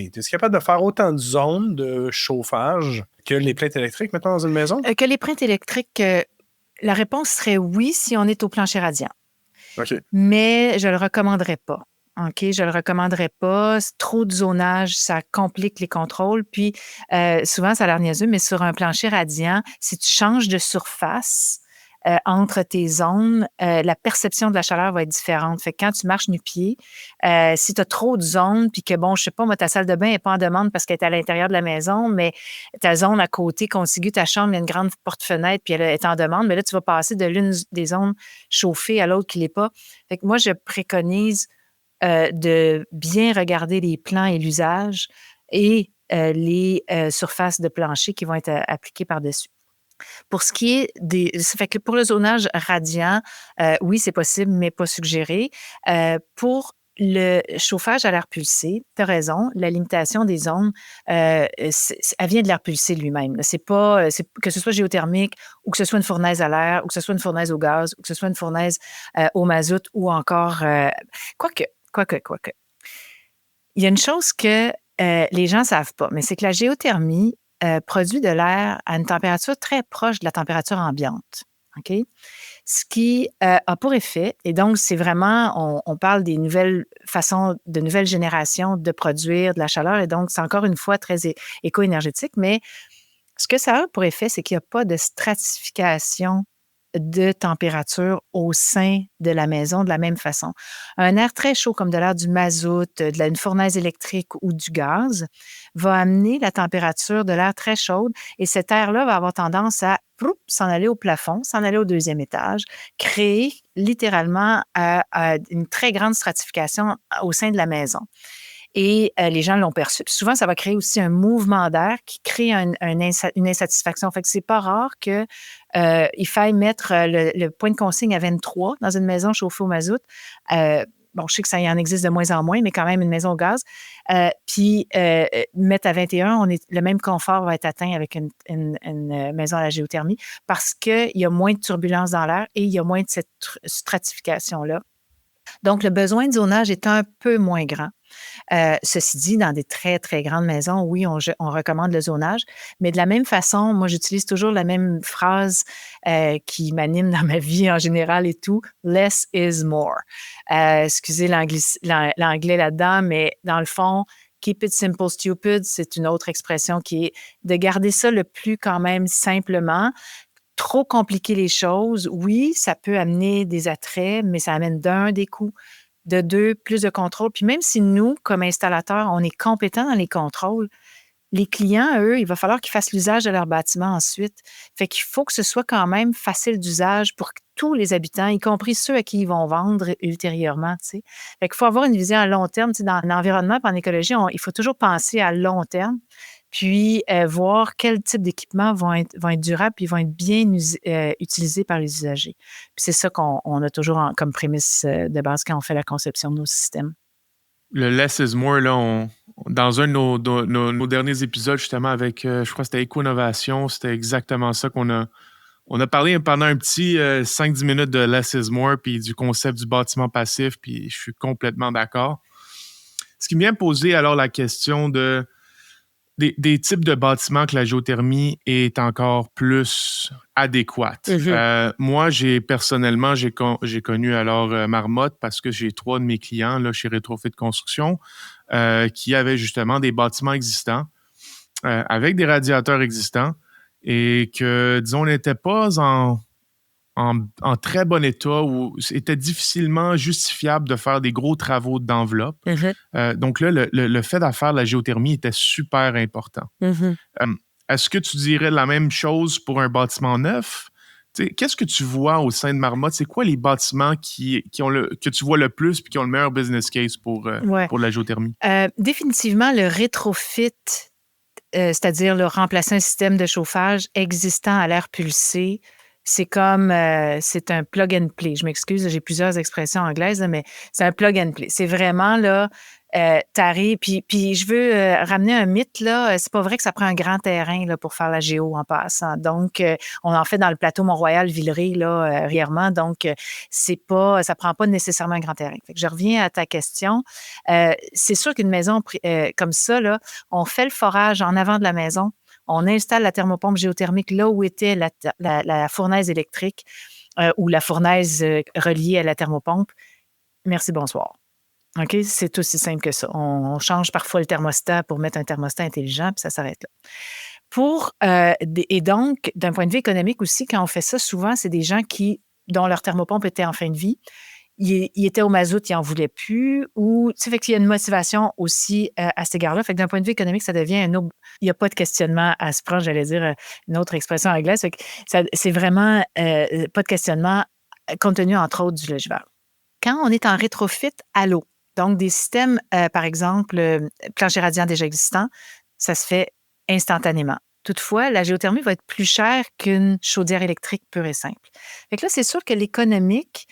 Es-tu capable de faire autant de zones de chauffage que les plaintes électriques, maintenant, dans une maison? Que les plaintes électriques, la réponse serait oui si on est au plancher radiant. OK. Mais je ne le recommanderais pas. OK, je ne le recommanderais pas. Trop de zonage, ça complique les contrôles. Puis, souvent, ça a l'air niaiseux, mais sur un plancher radiant, si tu changes de surface entre tes zones, la perception de la chaleur va être différente. Fait que quand tu marches nu-pied, si tu as trop de zones, puis que, bon, je sais pas, moi, ta salle de bain n'est pas en demande parce qu'elle est à l'intérieur de la maison, mais ta zone à côté, contiguë, ta chambre, il y a une grande porte-fenêtre, puis elle est en demande, mais là, tu vas passer de l'une des zones chauffées à l'autre qui ne l'est pas. Fait que moi, je préconise de bien regarder les plans et l'usage et les surfaces de plancher qui vont être appliquées par-dessus. Pour ce qui est ça fait que pour le zonage radiant, oui, c'est possible, mais pas suggéré. Pour le chauffage à l'air pulsé, tu as raison, la limitation des zones, elle vient de l'air pulsé lui-même. C'est pas, que ce soit géothermique ou que ce soit une fournaise à l'air ou que ce soit une fournaise au gaz ou que ce soit une fournaise au mazout ou encore... quoique. Il y a une chose que les gens ne savent pas, mais c'est que la géothermie produit de l'air à une température très proche de la température ambiante. OK? Ce qui a pour effet, et donc c'est vraiment, on parle des nouvelles façons, de nouvelles générations de produire de la chaleur, et donc c'est encore une fois très éco-énergétique, mais ce que ça a pour effet, c'est qu'il n'y a pas de stratification de température au sein de la maison de la même façon. Un air très chaud, comme de l'air du mazout, une fournaise électrique ou du gaz, va amener la température de l'air très chaude et cet air-là va avoir tendance à s'en aller au plafond, s'en aller au deuxième étage, créer littéralement une très grande stratification au sein de la maison. Et les gens l'ont perçu. Puis souvent, ça va créer aussi un mouvement d'air qui crée une insatisfaction. Fait que c'est pas rare qu'il faille mettre le point de consigne à 23 dans une maison chauffée au mazout. Bon, je sais que ça y en existe de moins en moins, mais quand même une maison au gaz. Puis mettre à 21, le même confort va être atteint avec une maison à la géothermie parce qu'il y a moins de turbulence dans l'air et il y a moins de cette stratification-là. Donc, le besoin de zonage est un peu moins grand. Ceci dit, dans des très, très grandes maisons, oui, on recommande le zonage, mais de la même façon, moi, j'utilise toujours la même phrase qui m'anime dans ma vie en général et tout, « less is more ». Excusez l'anglais là-dedans, mais dans le fond, « keep it simple, stupid », c'est une autre expression qui est de garder ça le plus quand même simplement. Trop compliquer les choses, oui, ça peut amener des attraits, mais ça amène des coûts, de deux, plus de contrôle. Puis même si nous, comme installateurs, on est compétents dans les contrôles, les clients, eux, il va falloir qu'ils fassent l'usage de leur bâtiment ensuite. Fait qu'il faut que ce soit quand même facile d'usage pour tous les habitants, y compris ceux à qui ils vont vendre ultérieurement, tu sais. Fait qu'il faut avoir une vision à long terme. Tu sais, dans l'environnement et en écologie, il faut toujours penser à long terme, puis voir quel type d'équipements vont être durables puis vont être bien utilisés par les usagers. Puis c'est ça qu'on a toujours comme prémisse de base quand on fait la conception de nos systèmes. Le less is more, là, dans un de nos derniers épisodes, justement, avec, je crois que c'était Éco-Innovation, c'était exactement ça qu'on a... On a parlé pendant un petit 5-10 minutes de less is more, puis du concept du bâtiment passif, puis je suis complètement d'accord. Ce qui me vient poser alors la question des types de bâtiments que la géothermie est encore plus adéquate. Moi, personnellement, j'ai connu alors Marmotte parce que j'ai 3 de mes clients là, chez Rétrofit Construction qui avaient justement des bâtiments existants avec des radiateurs existants et que, disons, n'étaient pas en très bon état ou c'était difficilement justifiable de faire des gros travaux d'enveloppe. Donc là, le fait de faire de la géothermie était super important. Est-ce que tu dirais la même chose pour un bâtiment neuf? Qu'est-ce que tu vois au sein de Marmotte? C'est quoi les bâtiments que tu vois le plus et qui ont le meilleur business case pour la géothermie? Définitivement, le rétrofit, c'est-à-dire le remplacer un système de chauffage existant à l'air pulsé, c'est comme, c'est un plug and play. Je m'excuse, j'ai plusieurs expressions anglaises, mais c'est un plug and play. C'est vraiment, là, t'arrives, puis je veux ramener un mythe, là, c'est pas vrai que ça prend un grand terrain, là, pour faire la géo en passant. Donc, on en fait dans le plateau Mont-Royal, Villeray, là, régulièrement. Donc, ça prend pas nécessairement un grand terrain. Fait que je reviens à ta question. C'est sûr qu'une maison comme ça, là, on fait le forage en avant de la maison. On installe la thermopompe géothermique là où était la fournaise électrique ou la fournaise reliée à la thermopompe. Merci, bonsoir. OK? C'est aussi simple que ça. On change parfois le thermostat pour mettre un thermostat intelligent, puis ça s'arrête là. Et donc, d'un point de vue économique aussi, quand on fait ça, souvent, c'est des gens dont leur thermopompe était en fin de vie. Ils étaient au mazout, ils n'en voulaient plus, ou, tu sais, fait qu'il y a une motivation aussi à cet égard-là. Fait que d'un point de vue économique, ça devient un autre. Il n'y a pas de questionnement à se prendre, j'allais dire une autre expression anglaise. Fait que c'est vraiment pas de questionnement compte tenu, entre autres, du logivert. Quand on est en rétrofit à l'eau, donc des systèmes, par exemple, plancher radiant déjà existants, ça se fait instantanément. Toutefois, la géothermie va être plus chère qu'une chaudière électrique pure et simple. Fait que là, c'est sûr que l'économique,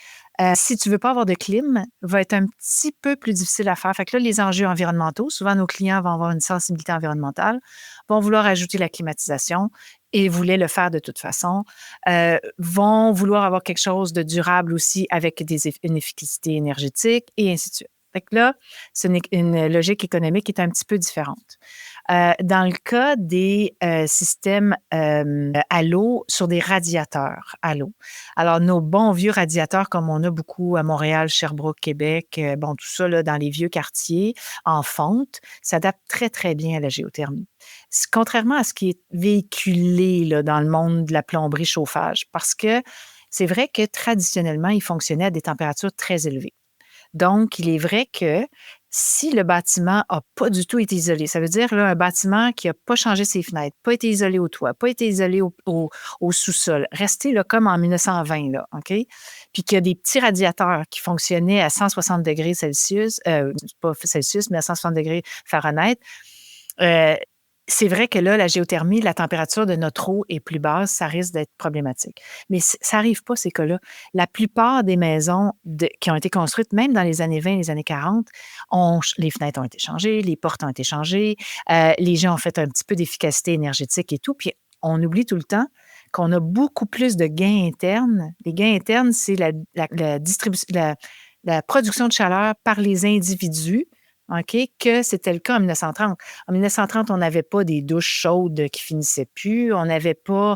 si tu veux pas avoir de clim, va être un petit peu plus difficile à faire. Fait que là, les enjeux environnementaux, souvent nos clients vont avoir une sensibilité environnementale, vont vouloir ajouter la climatisation et voulaient le faire de toute façon, vont vouloir avoir quelque chose de durable aussi avec une efficacité énergétique et ainsi de suite. Fait que là, c'est une logique économique qui est un petit peu différente. Dans le cas des systèmes à l'eau sur des radiateurs à l'eau. Alors, nos bons vieux radiateurs, comme on a beaucoup à Montréal, Sherbrooke, Québec, bon, tout ça là, dans les vieux quartiers en fonte, s'adaptent très, très bien à la géothermie. Contrairement à ce qui est véhiculé là, dans le monde de la plomberie chauffage, parce que c'est vrai que traditionnellement, ils fonctionnaient à des températures très élevées. Donc, il est vrai que si le bâtiment n'a pas du tout été isolé, ça veut dire là, un bâtiment qui n'a pas changé ses fenêtres, pas été isolé au toit, pas été isolé au sous-sol, resté là, comme en 1920, là, OK? Puis qu'il y a des petits radiateurs qui fonctionnaient à 160 degrés Celsius, pas Celsius, mais à 160 degrés Fahrenheit, c'est vrai que là, la géothermie, la température de notre eau est plus basse, ça risque d'être problématique. Mais ça n'arrive pas, ces cas-là. La plupart des maisons qui ont été construites, même dans les années 20 et les années 40, les fenêtres ont été changées, les portes ont été changées, les gens ont fait un petit peu d'efficacité énergétique et tout. Puis on oublie tout le temps qu'on a beaucoup plus de gains internes. Les gains internes, c'est la production de chaleur par les individus. OK, que c'était le cas en 1930. En 1930, on n'avait pas des douches chaudes qui finissaient plus, on n'avait pas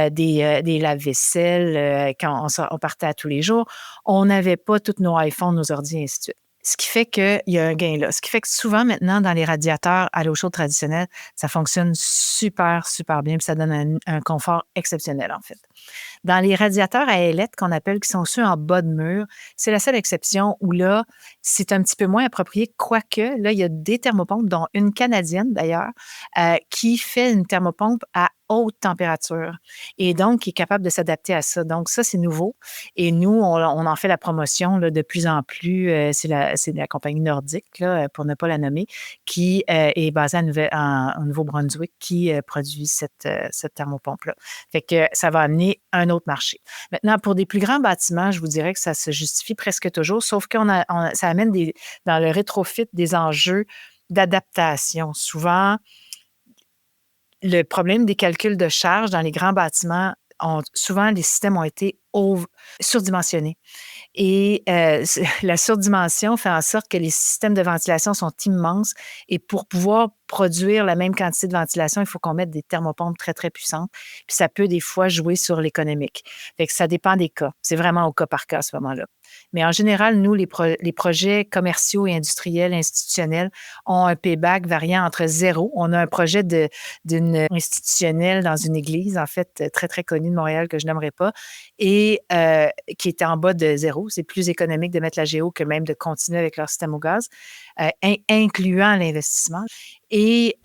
des lave-vaisselle quand on partait à tous les jours, on n'avait pas tous nos iPhones, nos ordi, et ainsi de suite. Ce qui fait qu'il y a un gain là. Ce qui fait que souvent, maintenant, dans les radiateurs à l'eau chaude traditionnelle, ça fonctionne super, super bien, puis ça donne un confort exceptionnel, en fait. Dans les radiateurs à ailettes qu'on appelle, qui sont ceux en bas de mur, c'est la seule exception où là, c'est un petit peu moins approprié, quoique là, il y a des thermopompes, dont une canadienne d'ailleurs, qui fait une thermopompe à haute température et donc qui est capable de s'adapter à ça. Donc ça, c'est nouveau. Et nous, on en fait la promotion là, de plus en plus. C'est la compagnie nordique, là, pour ne pas la nommer, qui est basée au Nouveau-Brunswick, qui produit cette thermopompe-là. Fait que ça va amener un autre marché. Maintenant, pour des plus grands bâtiments, je vous dirais que ça se justifie presque toujours, sauf que ça amène dans le rétrofit des enjeux d'adaptation. Souvent, le problème des calculs de charge dans les grands bâtiments, souvent, les systèmes ont été surdimensionnés. Et la surdimension fait en sorte que les systèmes de ventilation sont immenses et pour pouvoir produire la même quantité de ventilation, il faut qu'on mette des thermopompes très, très puissantes. Puis ça peut des fois jouer sur l'économique. Fait que ça dépend des cas. C'est vraiment au cas par cas à ce moment-là. Mais en général, nous, les projets commerciaux et industriels, institutionnels ont un payback variant entre 0. On a un projet d'une institutionnelle dans une église, en fait, très, très connue de Montréal que je nommerai pas, et qui était en bas de 0. C'est plus économique de mettre la géo que même de continuer avec leur système au gaz, incluant l'investissement. Et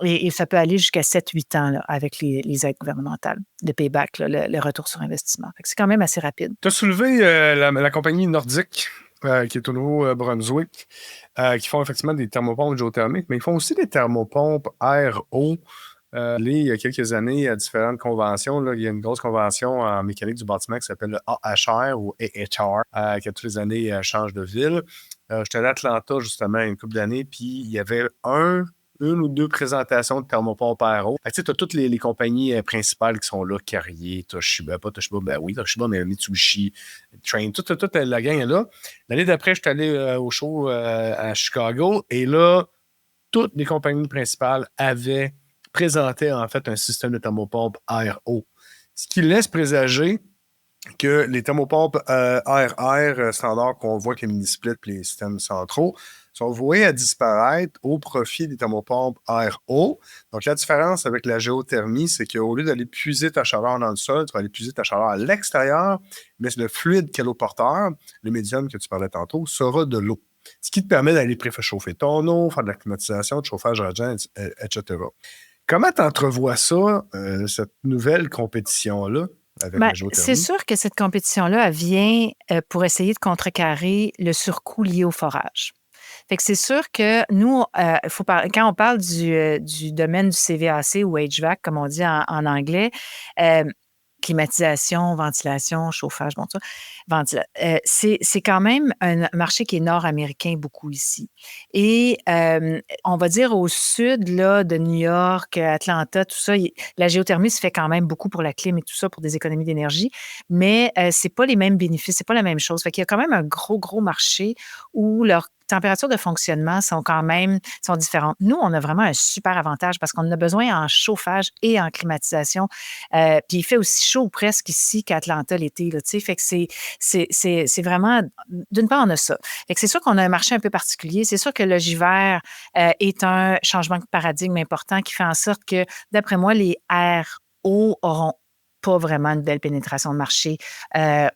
et ça peut aller jusqu'à 7-8 ans là, avec les aides gouvernementales, le payback, là, le retour sur investissement. Fait que c'est quand même assez rapide. Tu as soulevé la compagnie nordique qui est au Nouveau-Brunswick, qui font effectivement des thermopompes géothermiques, mais ils font aussi des thermopompes air-eau. Il y a quelques années, à différentes conventions, là, il y a une grosse convention en mécanique du bâtiment qui s'appelle le AHR ou AHR, qui à toutes les années change de ville. J'étais allé à Atlanta, justement, une couple d'années, puis il y avait une ou deux présentations de thermopompes aéro. Tu as toutes les compagnies principales qui sont là, Carrier, Toshiba, pas Toshiba, ben oui, Toshiba, mais Mitsubishi, Trane, toute la gang est là. L'année d'après, j'étais allé au show à Chicago, et là, toutes les compagnies principales avaient présenté en fait un système de thermopompe air-eau. Ce qui laisse présager que les thermopompes air-air standards qu'on voit avec les mini-splits et les systèmes centraux sont voués à disparaître au profit des thermopompes air-eau. Donc, la différence avec la géothermie, c'est qu'au lieu d'aller puiser ta chaleur dans le sol, tu vas aller puiser ta chaleur à l'extérieur, mais le fluide qu'est l'eau porteur, le médium que tu parlais tantôt, sera de l'eau. Ce qui te permet d'aller préchauffer ton eau, faire de la climatisation, de chauffage à jeun, etc. Comment tu entrevois ça, cette nouvelle compétition-là avec la géothermie? C'est sûr que cette compétition-là, elle vient pour essayer de contrecarrer le surcoût lié au forage. Fait que c'est sûr que nous, quand on parle du domaine du CVAC ou HVAC, comme on dit en anglais, euh, climatisation, ventilation, chauffage, bon, ça, c'est quand même un marché qui est nord-américain beaucoup ici. Et on va dire au sud là, de New York, Atlanta, tout ça, la géothermie se fait quand même beaucoup pour la clim et tout ça, pour des économies d'énergie, mais c'est pas les mêmes bénéfices, c'est pas la même chose. Fait qu'il y a quand même un gros marché où leurs températures de fonctionnement sont différentes. Nous, on a vraiment un super avantage parce qu'on a besoin en chauffage et en climatisation. Puis il fait aussi chaud presque ici qu'à Atlanta l'été. Là, fait que c'est vraiment... D'une part, on a ça. Fait que c'est sûr qu'on a un marché un peu particulier. C'est sûr que le l'hiver est un changement de paradigme important qui fait en sorte que, d'après moi, les RO auront pas vraiment une belle pénétration de marché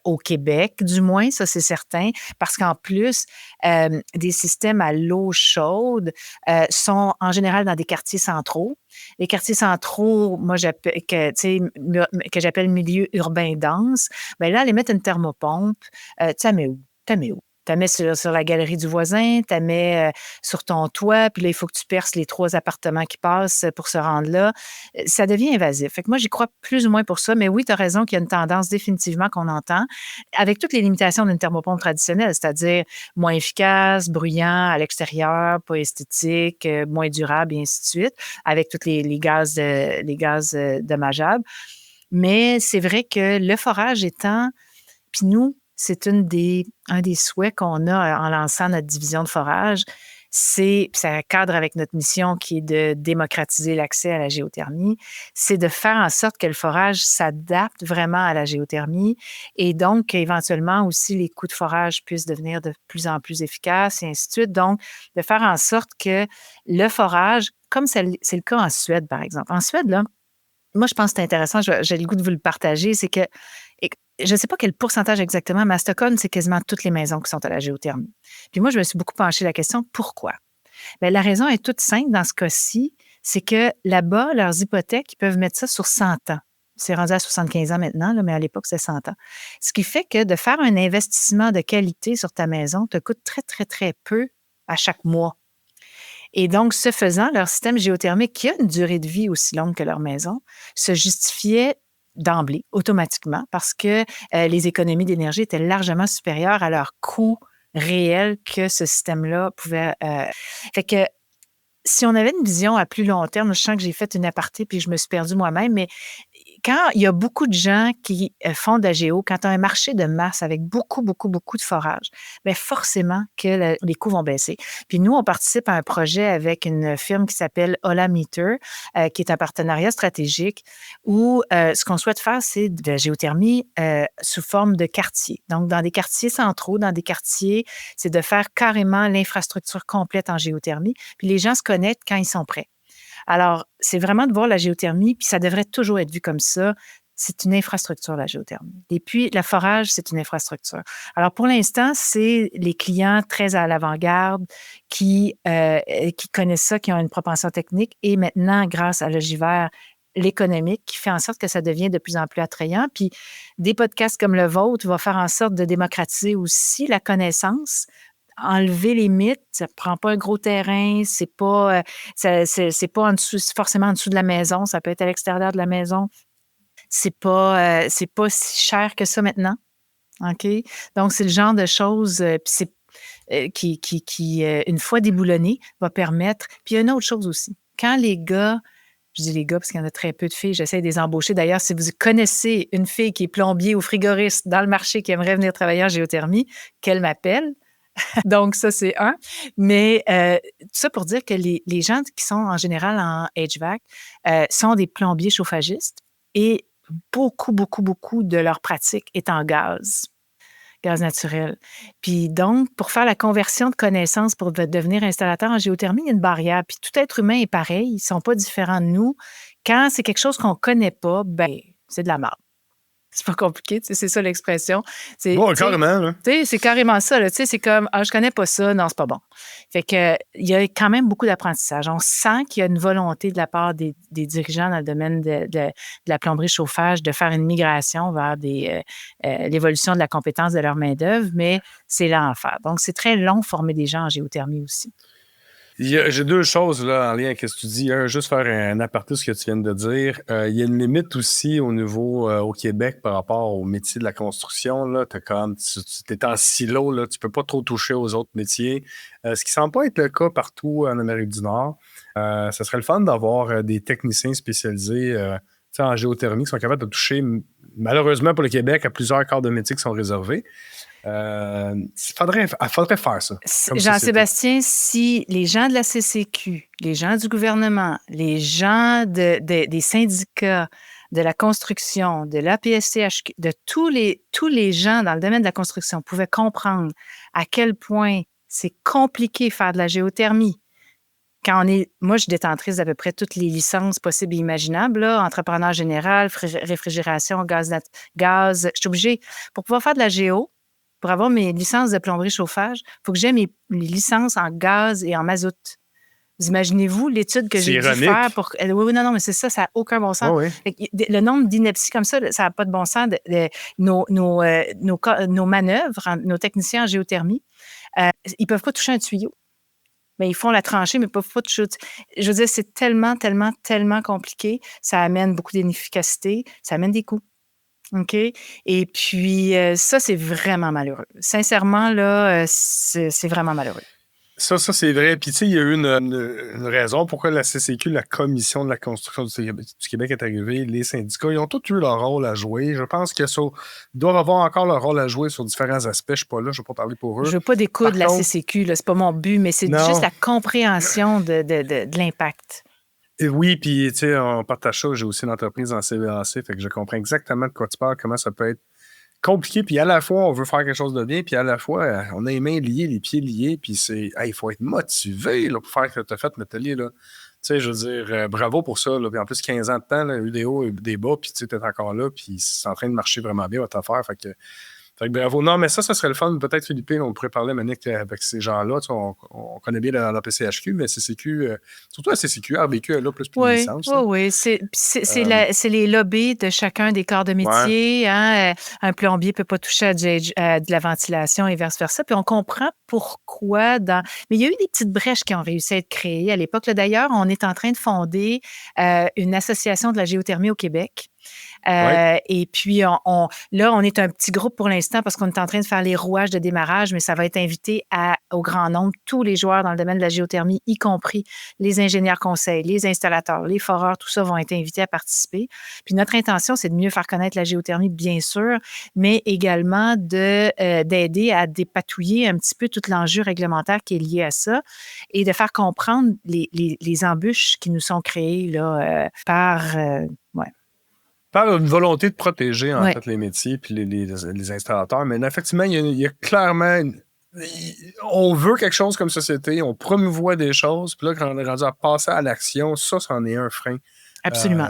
au Québec, du moins, ça c'est certain, parce qu'en plus, des systèmes à l'eau chaude sont en général dans des quartiers centraux. Les quartiers centraux, moi, que j'appelle milieu urbain dense, bien là, aller mettre une thermopompe, tu la mets où? Tu la mets où? Tu la mets sur la galerie du voisin, tu la mets sur ton toit, puis là, il faut que tu perces les 3 appartements qui passent pour se rendre là. Ça devient invasif. Fait que moi, j'y crois plus ou moins pour ça, mais oui, tu as raison qu'il y a une tendance définitivement qu'on entend, avec toutes les limitations d'une thermopompe traditionnelle, c'est-à-dire moins efficace, bruyant à l'extérieur, pas esthétique, moins durable, et ainsi de suite, avec tous les gaz dommageables. Mais c'est vrai que le forage étant, puis nous, c'est un des souhaits qu'on a en lançant notre division de forage, puis ça cadre avec notre mission qui est de démocratiser l'accès à la géothermie, c'est de faire en sorte que le forage s'adapte vraiment à la géothermie et donc éventuellement aussi les coûts de forage puissent devenir de plus en plus efficaces et ainsi de suite. Donc, de faire en sorte que le forage, comme c'est le cas en Suède, par exemple. En Suède, là, moi, je pense que c'est intéressant, j'ai le goût de vous le partager, c'est que je ne sais pas quel pourcentage exactement, mais à Stockholm, c'est quasiment toutes les maisons qui sont à la géothermie. Puis moi, je me suis beaucoup penchée la question, pourquoi? Bien, la raison est toute simple dans ce cas-ci, c'est que là-bas, leurs hypothèques, ils peuvent mettre ça sur 100 ans. C'est rendu à 75 ans maintenant, là, mais à l'époque, c'est 100 ans. Ce qui fait que de faire un investissement de qualité sur ta maison te coûte très peu à chaque mois. Et donc, ce faisant, leur système géothermique, qui a une durée de vie aussi longue que leur maison, se justifiait d'emblée, automatiquement, parce que les économies d'énergie étaient largement supérieures à leur coût réel que ce système-là pouvait... Fait que si on avait une vision à plus long terme, je sens que j'ai fait une aparté puis je me suis perdue moi-même, mais quand il y a beaucoup de gens qui font de la géo, quand tu as un marché de masse avec beaucoup de forage, bien forcément que les coûts vont baisser. Puis nous, on participe à un projet avec une firme qui s'appelle Ola Meter, qui est un partenariat stratégique où ce qu'on souhaite faire, c'est de la géothermie sous forme de quartier. Donc, dans des quartiers centraux, dans des quartiers, c'est de faire carrément l'infrastructure complète en géothermie. Puis les gens se connectent quand ils sont prêts. Alors, c'est vraiment de voir la géothermie, puis ça devrait toujours être vu comme ça. C'est une infrastructure, la géothermie. Et puis, le forage, c'est une infrastructure. Alors, pour l'instant, c'est les clients très à l'avant-garde qui connaissent ça, qui ont une propension technique. Et maintenant, grâce à Logivert, l'économique qui fait en sorte que ça devient de plus en plus attrayant. Puis, des podcasts comme le vôtre vont faire en sorte de démocratiser aussi la connaissance, enlever les mythes, ça prend pas un gros terrain, c'est pas en dessous, forcément en dessous de la maison, ça peut être à l'extérieur de la maison. C'est pas si cher que ça maintenant. OK? Donc, c'est le genre de choses qui une fois déboulonné, va permettre. Puis il y a une autre chose aussi. Quand les gars, je dis les gars parce qu'il y en a très peu de filles, j'essaie de les embaucher. D'ailleurs, si vous connaissez une fille qui est plombier ou frigoriste dans le marché qui aimerait venir travailler en géothermie, qu'elle m'appelle. Donc, ça, c'est un. Mais tout ça pour dire que les gens qui sont en général en HVAC sont des plombiers chauffagistes et beaucoup de leur pratique est en gaz naturel. Puis donc, pour faire la conversion de connaissances pour devenir installateur en géothermie, il y a une barrière. Puis tout être humain est pareil, ils ne sont pas différents de nous. Quand c'est quelque chose qu'on ne connaît pas, ben c'est de la merde. C'est pas compliqué, tu sais, c'est ça l'expression. Bon, carrément, là. Tu sais, c'est carrément ça, là. Tu sais, c'est comme, je connais pas ça, non, c'est pas bon. Fait que, il y a quand même beaucoup d'apprentissage. On sent qu'il y a une volonté de la part des dirigeants dans le domaine de la plomberie chauffage de faire une migration vers l'évolution de la compétence de leur main-d'œuvre, mais c'est lent à faire. Donc, c'est très long former des gens en géothermie aussi. J'ai deux choses là, en lien avec ce que tu dis. Un, juste faire un aparté sur ce que tu viens de dire. Il y a une limite aussi au niveau au Québec par rapport au métier de la construction. Là, tu es en silo, là, tu peux pas trop toucher aux autres métiers. Ce qui semble pas être le cas partout en Amérique du Nord. Ça serait le fun d'avoir des techniciens spécialisés en géothermie qui sont capables de toucher, malheureusement pour le Québec, à plusieurs corps de métier qui sont réservés. Il faudrait faire ça. Jean-Sébastien, si les gens de la CCQ, les gens du gouvernement, les gens des syndicats, de la construction, de l'APSCHQ, de tous les gens dans le domaine de la construction pouvaient comprendre à quel point c'est compliqué faire de la géothermie. Moi, je suis détentrice d'à peu près toutes les licences possibles et imaginables, là, entrepreneur général, réfrigération, gaz. Je suis obligée, pour pouvoir faire de la géo, pour avoir mes licences de plomberie chauffage, il faut que j'aie mes licences en gaz et en mazout. Vous imaginez-vous l'étude que j'ai dû faire pour... Oui, non, mais c'est ça n'a aucun bon sens. Oh, oui. Le nombre d'inepties comme ça n'a pas de bon sens. Nos manœuvres, nos techniciens en géothermie, ils ne peuvent pas toucher un tuyau. Mais ils font la tranchée, mais ils ne peuvent pas toucher. Je veux dire, c'est tellement, tellement, tellement compliqué. Ça amène beaucoup d'inefficacité, ça amène des coûts. OK? Et puis, ça, c'est vraiment malheureux. Sincèrement, là, c'est vraiment malheureux. Ça, c'est vrai. Puis, tu sais, il y a eu une raison pourquoi la CCQ, la Commission de la construction du Québec est arrivée. Les syndicats, ils ont tous eu leur rôle à jouer. Je pense qu'ils doivent avoir encore leur rôle à jouer sur différents aspects. Je ne suis pas là, je ne vais pas parler pour eux. Je ne veux pas découdre la CCQ, là, c'est pas mon but, mais c'est juste la compréhension de l'impact. Et oui, puis, tu sais, on partage ça. J'ai aussi une entreprise en CVAC, fait que je comprends exactement de quoi tu parles, comment ça peut être compliqué, puis à la fois, on veut faire quelque chose de bien, puis à la fois, on a les mains liées, les pieds liés, puis il faut être motivé là, pour faire ce que tu as fait, Nathalie. Tu sais, je veux dire, bravo pour ça. Là. Puis en plus, 15 ans de temps, là, il y a eu des hauts et des bas, puis tu es encore là, puis c'est en train de marcher vraiment bien, votre affaire. Fait que bravo. Non, mais ça serait le fun. Peut-être, Philippe, on pourrait parler, Manick, avec ces gens-là. Tu sais, on connaît bien la PCHQ, mais CCQ, surtout la CCQ, RBQ, elle a plus de licence. Oui. C'est les lobbies de chacun des corps de métier. Ouais. Hein? Un plombier ne peut pas toucher à de la ventilation et vice-versa. Puis on comprend pourquoi. Mais il y a eu des petites brèches qui ont réussi à être créées à l'époque. Là, d'ailleurs, on est en train de fonder une association de la géothermie au Québec. Et puis, on est un petit groupe pour l'instant parce qu'on est en train de faire les rouages de démarrage, mais ça va être invité au grand nombre, tous les joueurs dans le domaine de la géothermie, y compris les ingénieurs conseils, les installateurs, les foreurs, tout ça vont être invités à participer. Puis notre intention, c'est de mieux faire connaître la géothermie, bien sûr, mais également d'aider à dépatouiller un petit peu tout l'enjeu réglementaire qui est lié à ça et de faire comprendre les embûches qui nous sont créées là, par une volonté de protéger en fait les métiers puis les installateurs. Mais effectivement, il y a clairement... on veut quelque chose comme société, on promouvoit des choses, puis là, quand on est rendu à passer à l'action, ça, c'en est un frein. Absolument.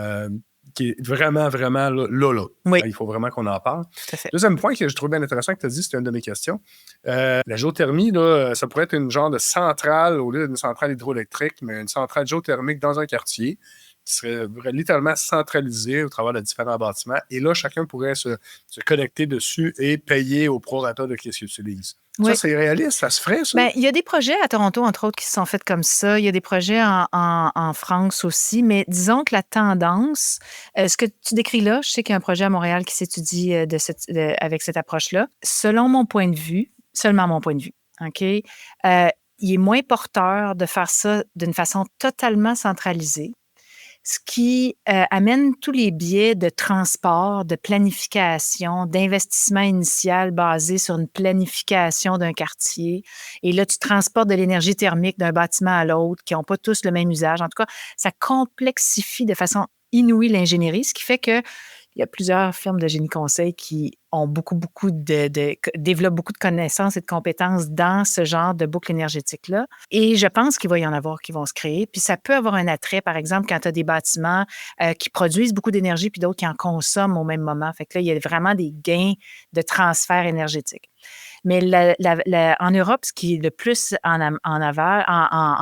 Qui est vraiment, vraiment là. Oui. Il faut vraiment qu'on en parle. Tout à fait. Deuxième point que je trouve bien intéressant que tu as dit, c'était une de mes questions. La géothermie, là, ça pourrait être une genre de centrale, au lieu d'une centrale hydroélectrique, mais une centrale géothermique dans un quartier qui serait littéralement centralisée au travers de différents bâtiments. Et là, chacun pourrait se connecter dessus et payer au prorata de ce qu'il utilise. Oui. Ça, c'est réaliste? Ça se ferait, ça? Bien, il y a des projets à Toronto, entre autres, qui se sont faits comme ça. Il y a des projets en France aussi. Mais disons que la tendance, ce que tu décris là, je sais qu'il y a un projet à Montréal qui s'étudie avec cette approche-là. Selon mon point de vue, seulement mon point de vue, OK? Il est moins porteur de faire ça d'une façon totalement centralisée, ce qui amène tous les biais de transport, de planification, d'investissement initial basé sur une planification d'un quartier. Et là, tu transportes de l'énergie thermique d'un bâtiment à l'autre qui n'ont pas tous le même usage. En tout cas, ça complexifie de façon inouïe l'ingénierie, ce qui fait que Il y a plusieurs firmes de génie conseil qui ont développent beaucoup de connaissances et de compétences dans ce genre de boucle énergétique-là. Et je pense qu'il va y en avoir qui vont se créer. Puis ça peut avoir un attrait, par exemple, quand tu as des bâtiments qui produisent beaucoup d'énergie puis d'autres qui en consomment au même moment. Fait que là, il y a vraiment des gains de transfert énergétique. Mais en Europe, ce qui est le plus en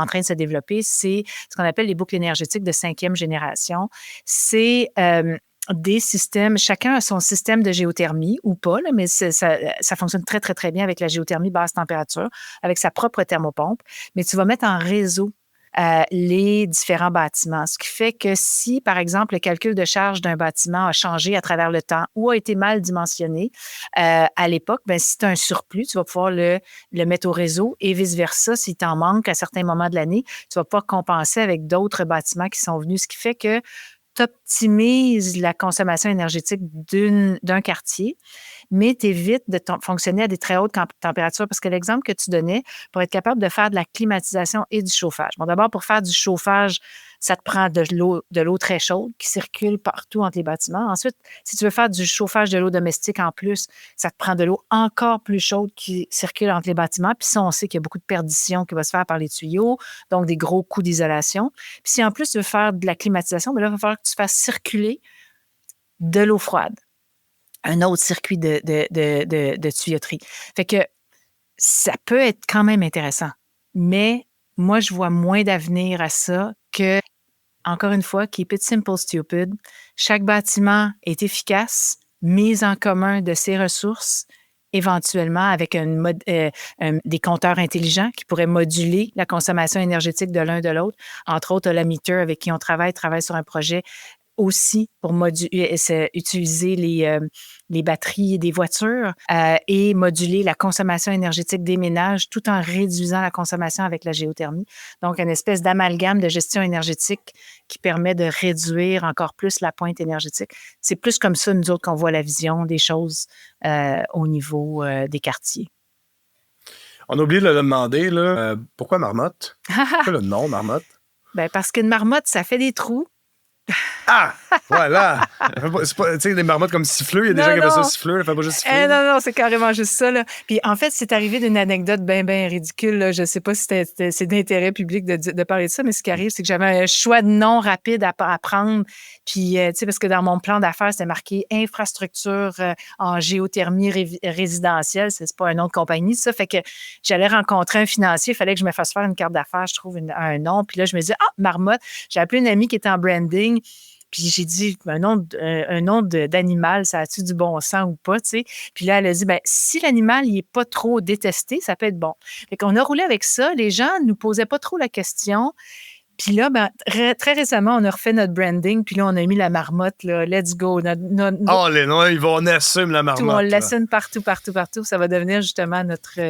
train de se développer, c'est ce qu'on appelle les boucles énergétiques de 5e génération. C'est des systèmes, chacun a son système de géothermie ou pas, là, mais ça fonctionne très, très, très bien avec la géothermie basse température, avec sa propre thermopompe. Mais tu vas mettre en réseau les différents bâtiments. Ce qui fait que si, par exemple, le calcul de charge d'un bâtiment a changé à travers le temps ou a été mal dimensionné à l'époque, ben, si tu as un surplus, tu vas pouvoir le mettre au réseau et vice-versa. Si tu en manques à certains moments de l'année, tu vas pouvoir compenser avec d'autres bâtiments qui sont venus. Ce qui fait que tu optimises la consommation énergétique d'un quartier, mais tu évites de fonctionner à des très hautes températures parce que l'exemple que tu donnais, pour être capable de faire de la climatisation et du chauffage. Bon, d'abord, pour faire du chauffage, ça te prend de l'eau très chaude qui circule partout entre les bâtiments. Ensuite, si tu veux faire du chauffage de l'eau domestique en plus, ça te prend de l'eau encore plus chaude qui circule entre les bâtiments. Puis ça, on sait qu'il y a beaucoup de perdition qui va se faire par les tuyaux, donc des gros coûts d'isolation. Puis si en plus tu veux faire de la climatisation, bien là, il va falloir que tu fasses circuler de l'eau froide. Un autre circuit de tuyauterie. Fait que ça peut être quand même intéressant, mais moi, je vois moins d'avenir à ça que, encore une fois, keep it simple, stupid. Chaque bâtiment est efficace, mise en commun de ses ressources, éventuellement avec des compteurs intelligents qui pourraient moduler la consommation énergétique de l'un de l'autre. Entre autres, la Meter avec qui on travaille sur un projet aussi pour utiliser les batteries des voitures et moduler la consommation énergétique des ménages tout en réduisant la consommation avec la géothermie. Donc, une espèce d'amalgame de gestion énergétique qui permet de réduire encore plus la pointe énergétique. C'est plus comme ça, nous autres, qu'on voit la vision des choses au niveau des quartiers. On a oublié de le demander, là, pourquoi marmotte? Pourquoi le nom marmotte? Ben, parce qu'une marmotte, ça fait des trous. Ah! Voilà! C'est pas, tu sais, des marmottes comme siffleux, il y a des gens qui appellent ça siffleux, ça fait pas juste siffleux. Non, c'est carrément juste ça, là. Puis en fait, c'est arrivé d'une anecdote bien ridicule, là. Je sais pas si c'est d'intérêt public de parler de ça, mais ce qui arrive, c'est que j'avais un choix de nom rapide à prendre. Puis, tu sais, parce que dans mon plan d'affaires, c'était marqué infrastructure en géothermie résidentielle. C'est pas un nom de compagnie, ça. Fait que j'allais rencontrer un financier, il fallait que je me fasse faire une carte d'affaires, je trouve un nom. Puis là, je me disais, marmotte. J'ai appelé une amie qui était en branding. Puis j'ai dit, un nom d'animal, ça a-tu du bon sens ou pas, tu sais? Puis là, elle a dit, ben si l'animal, il n'est pas trop détesté, ça peut être bon. Fait qu'on a roulé avec ça. Les gens ne nous posaient pas trop la question. Puis là, ben, très récemment, on a refait notre branding, puis là, on a mis la marmotte, là, let's go. Oh, les noms, on assume la marmotte. On l'assume partout. Ça va devenir justement notre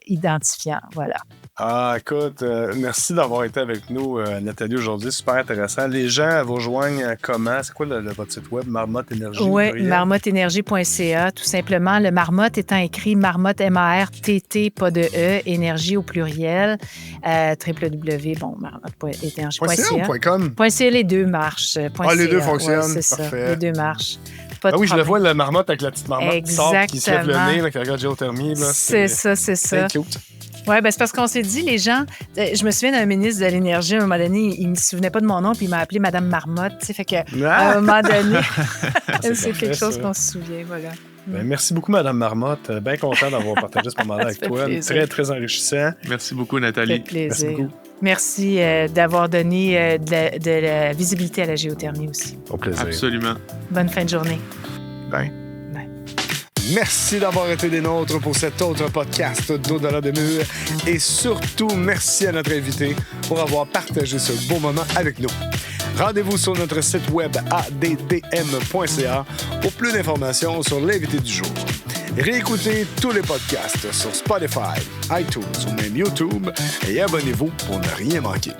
identifiant, voilà. Ah, écoute, merci d'avoir été avec nous, Nathalie, aujourd'hui. Super intéressant. Les gens vous rejoignent comment? C'est quoi votre site web, Marmotte Énergie? Oui, marmotteénergie.ca, tout simplement. Le marmotte étant écrit marmotte, M-A-R-T-T, pas de E, énergie au pluriel, marmotte.énergie.ca ou .com? .ca, les deux marchent. Les deux fonctionnent, c'est parfait. Ça, les deux marchent. Oui, je le vois, la marmotte avec la petite marmotte qui sort, qui se lève le nez avec la grande géothermie. Là, c'est ça. C'est cute. Oui, ben c'est parce qu'on s'est dit, les gens... Je me souviens d'un ministre de l'Énergie, à un moment donné, il ne me souvenait pas de mon nom, puis il m'a appelé Madame Marmotte. Tu sais, fait qu'à un moment donné, c'est quelque chose qu'on se souvient, voilà. Ben, merci beaucoup, Madame Marmotte. Bien content d'avoir partagé ce moment-là avec toi. Très, très enrichissant. Merci beaucoup, Nathalie. Ça fait plaisir. Merci beaucoup. Merci d'avoir donné de la visibilité à la géothermie aussi. Au plaisir. Absolument. Bonne fin de journée. Bye. Merci d'avoir été des nôtres pour cet autre podcast d'Au-delà des murs. Et surtout, merci à notre invité pour avoir partagé ce beau moment avec nous. Rendez-vous sur notre site web addm.ca pour plus d'informations sur l'invité du jour. Réécoutez tous les podcasts sur Spotify, iTunes ou même YouTube et abonnez-vous pour ne rien manquer.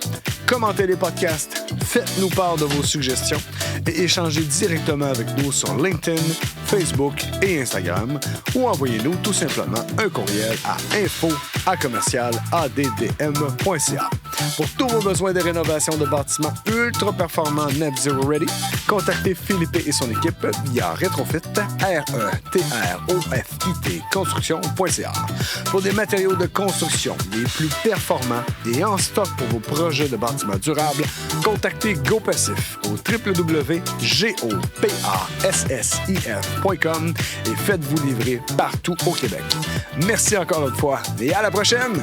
commentez les podcasts, faites-nous part de vos suggestions et échangez directement avec nous sur LinkedIn, Facebook et Instagram ou envoyez-nous tout simplement un courriel à info@commercialaddm.ca. Pour tous vos besoins de rénovation de bâtiments ultra performants Net Zero Ready, contactez Philippe et son équipe via Retrofit, RETROFIT construction.ca. Pour des matériaux de construction les plus performants et en stock pour vos projets de bâtiments durables, contactez GoPassif au www.gopassif.com et faites-vous livrer partout au Québec. Merci encore une fois et à la prochaine!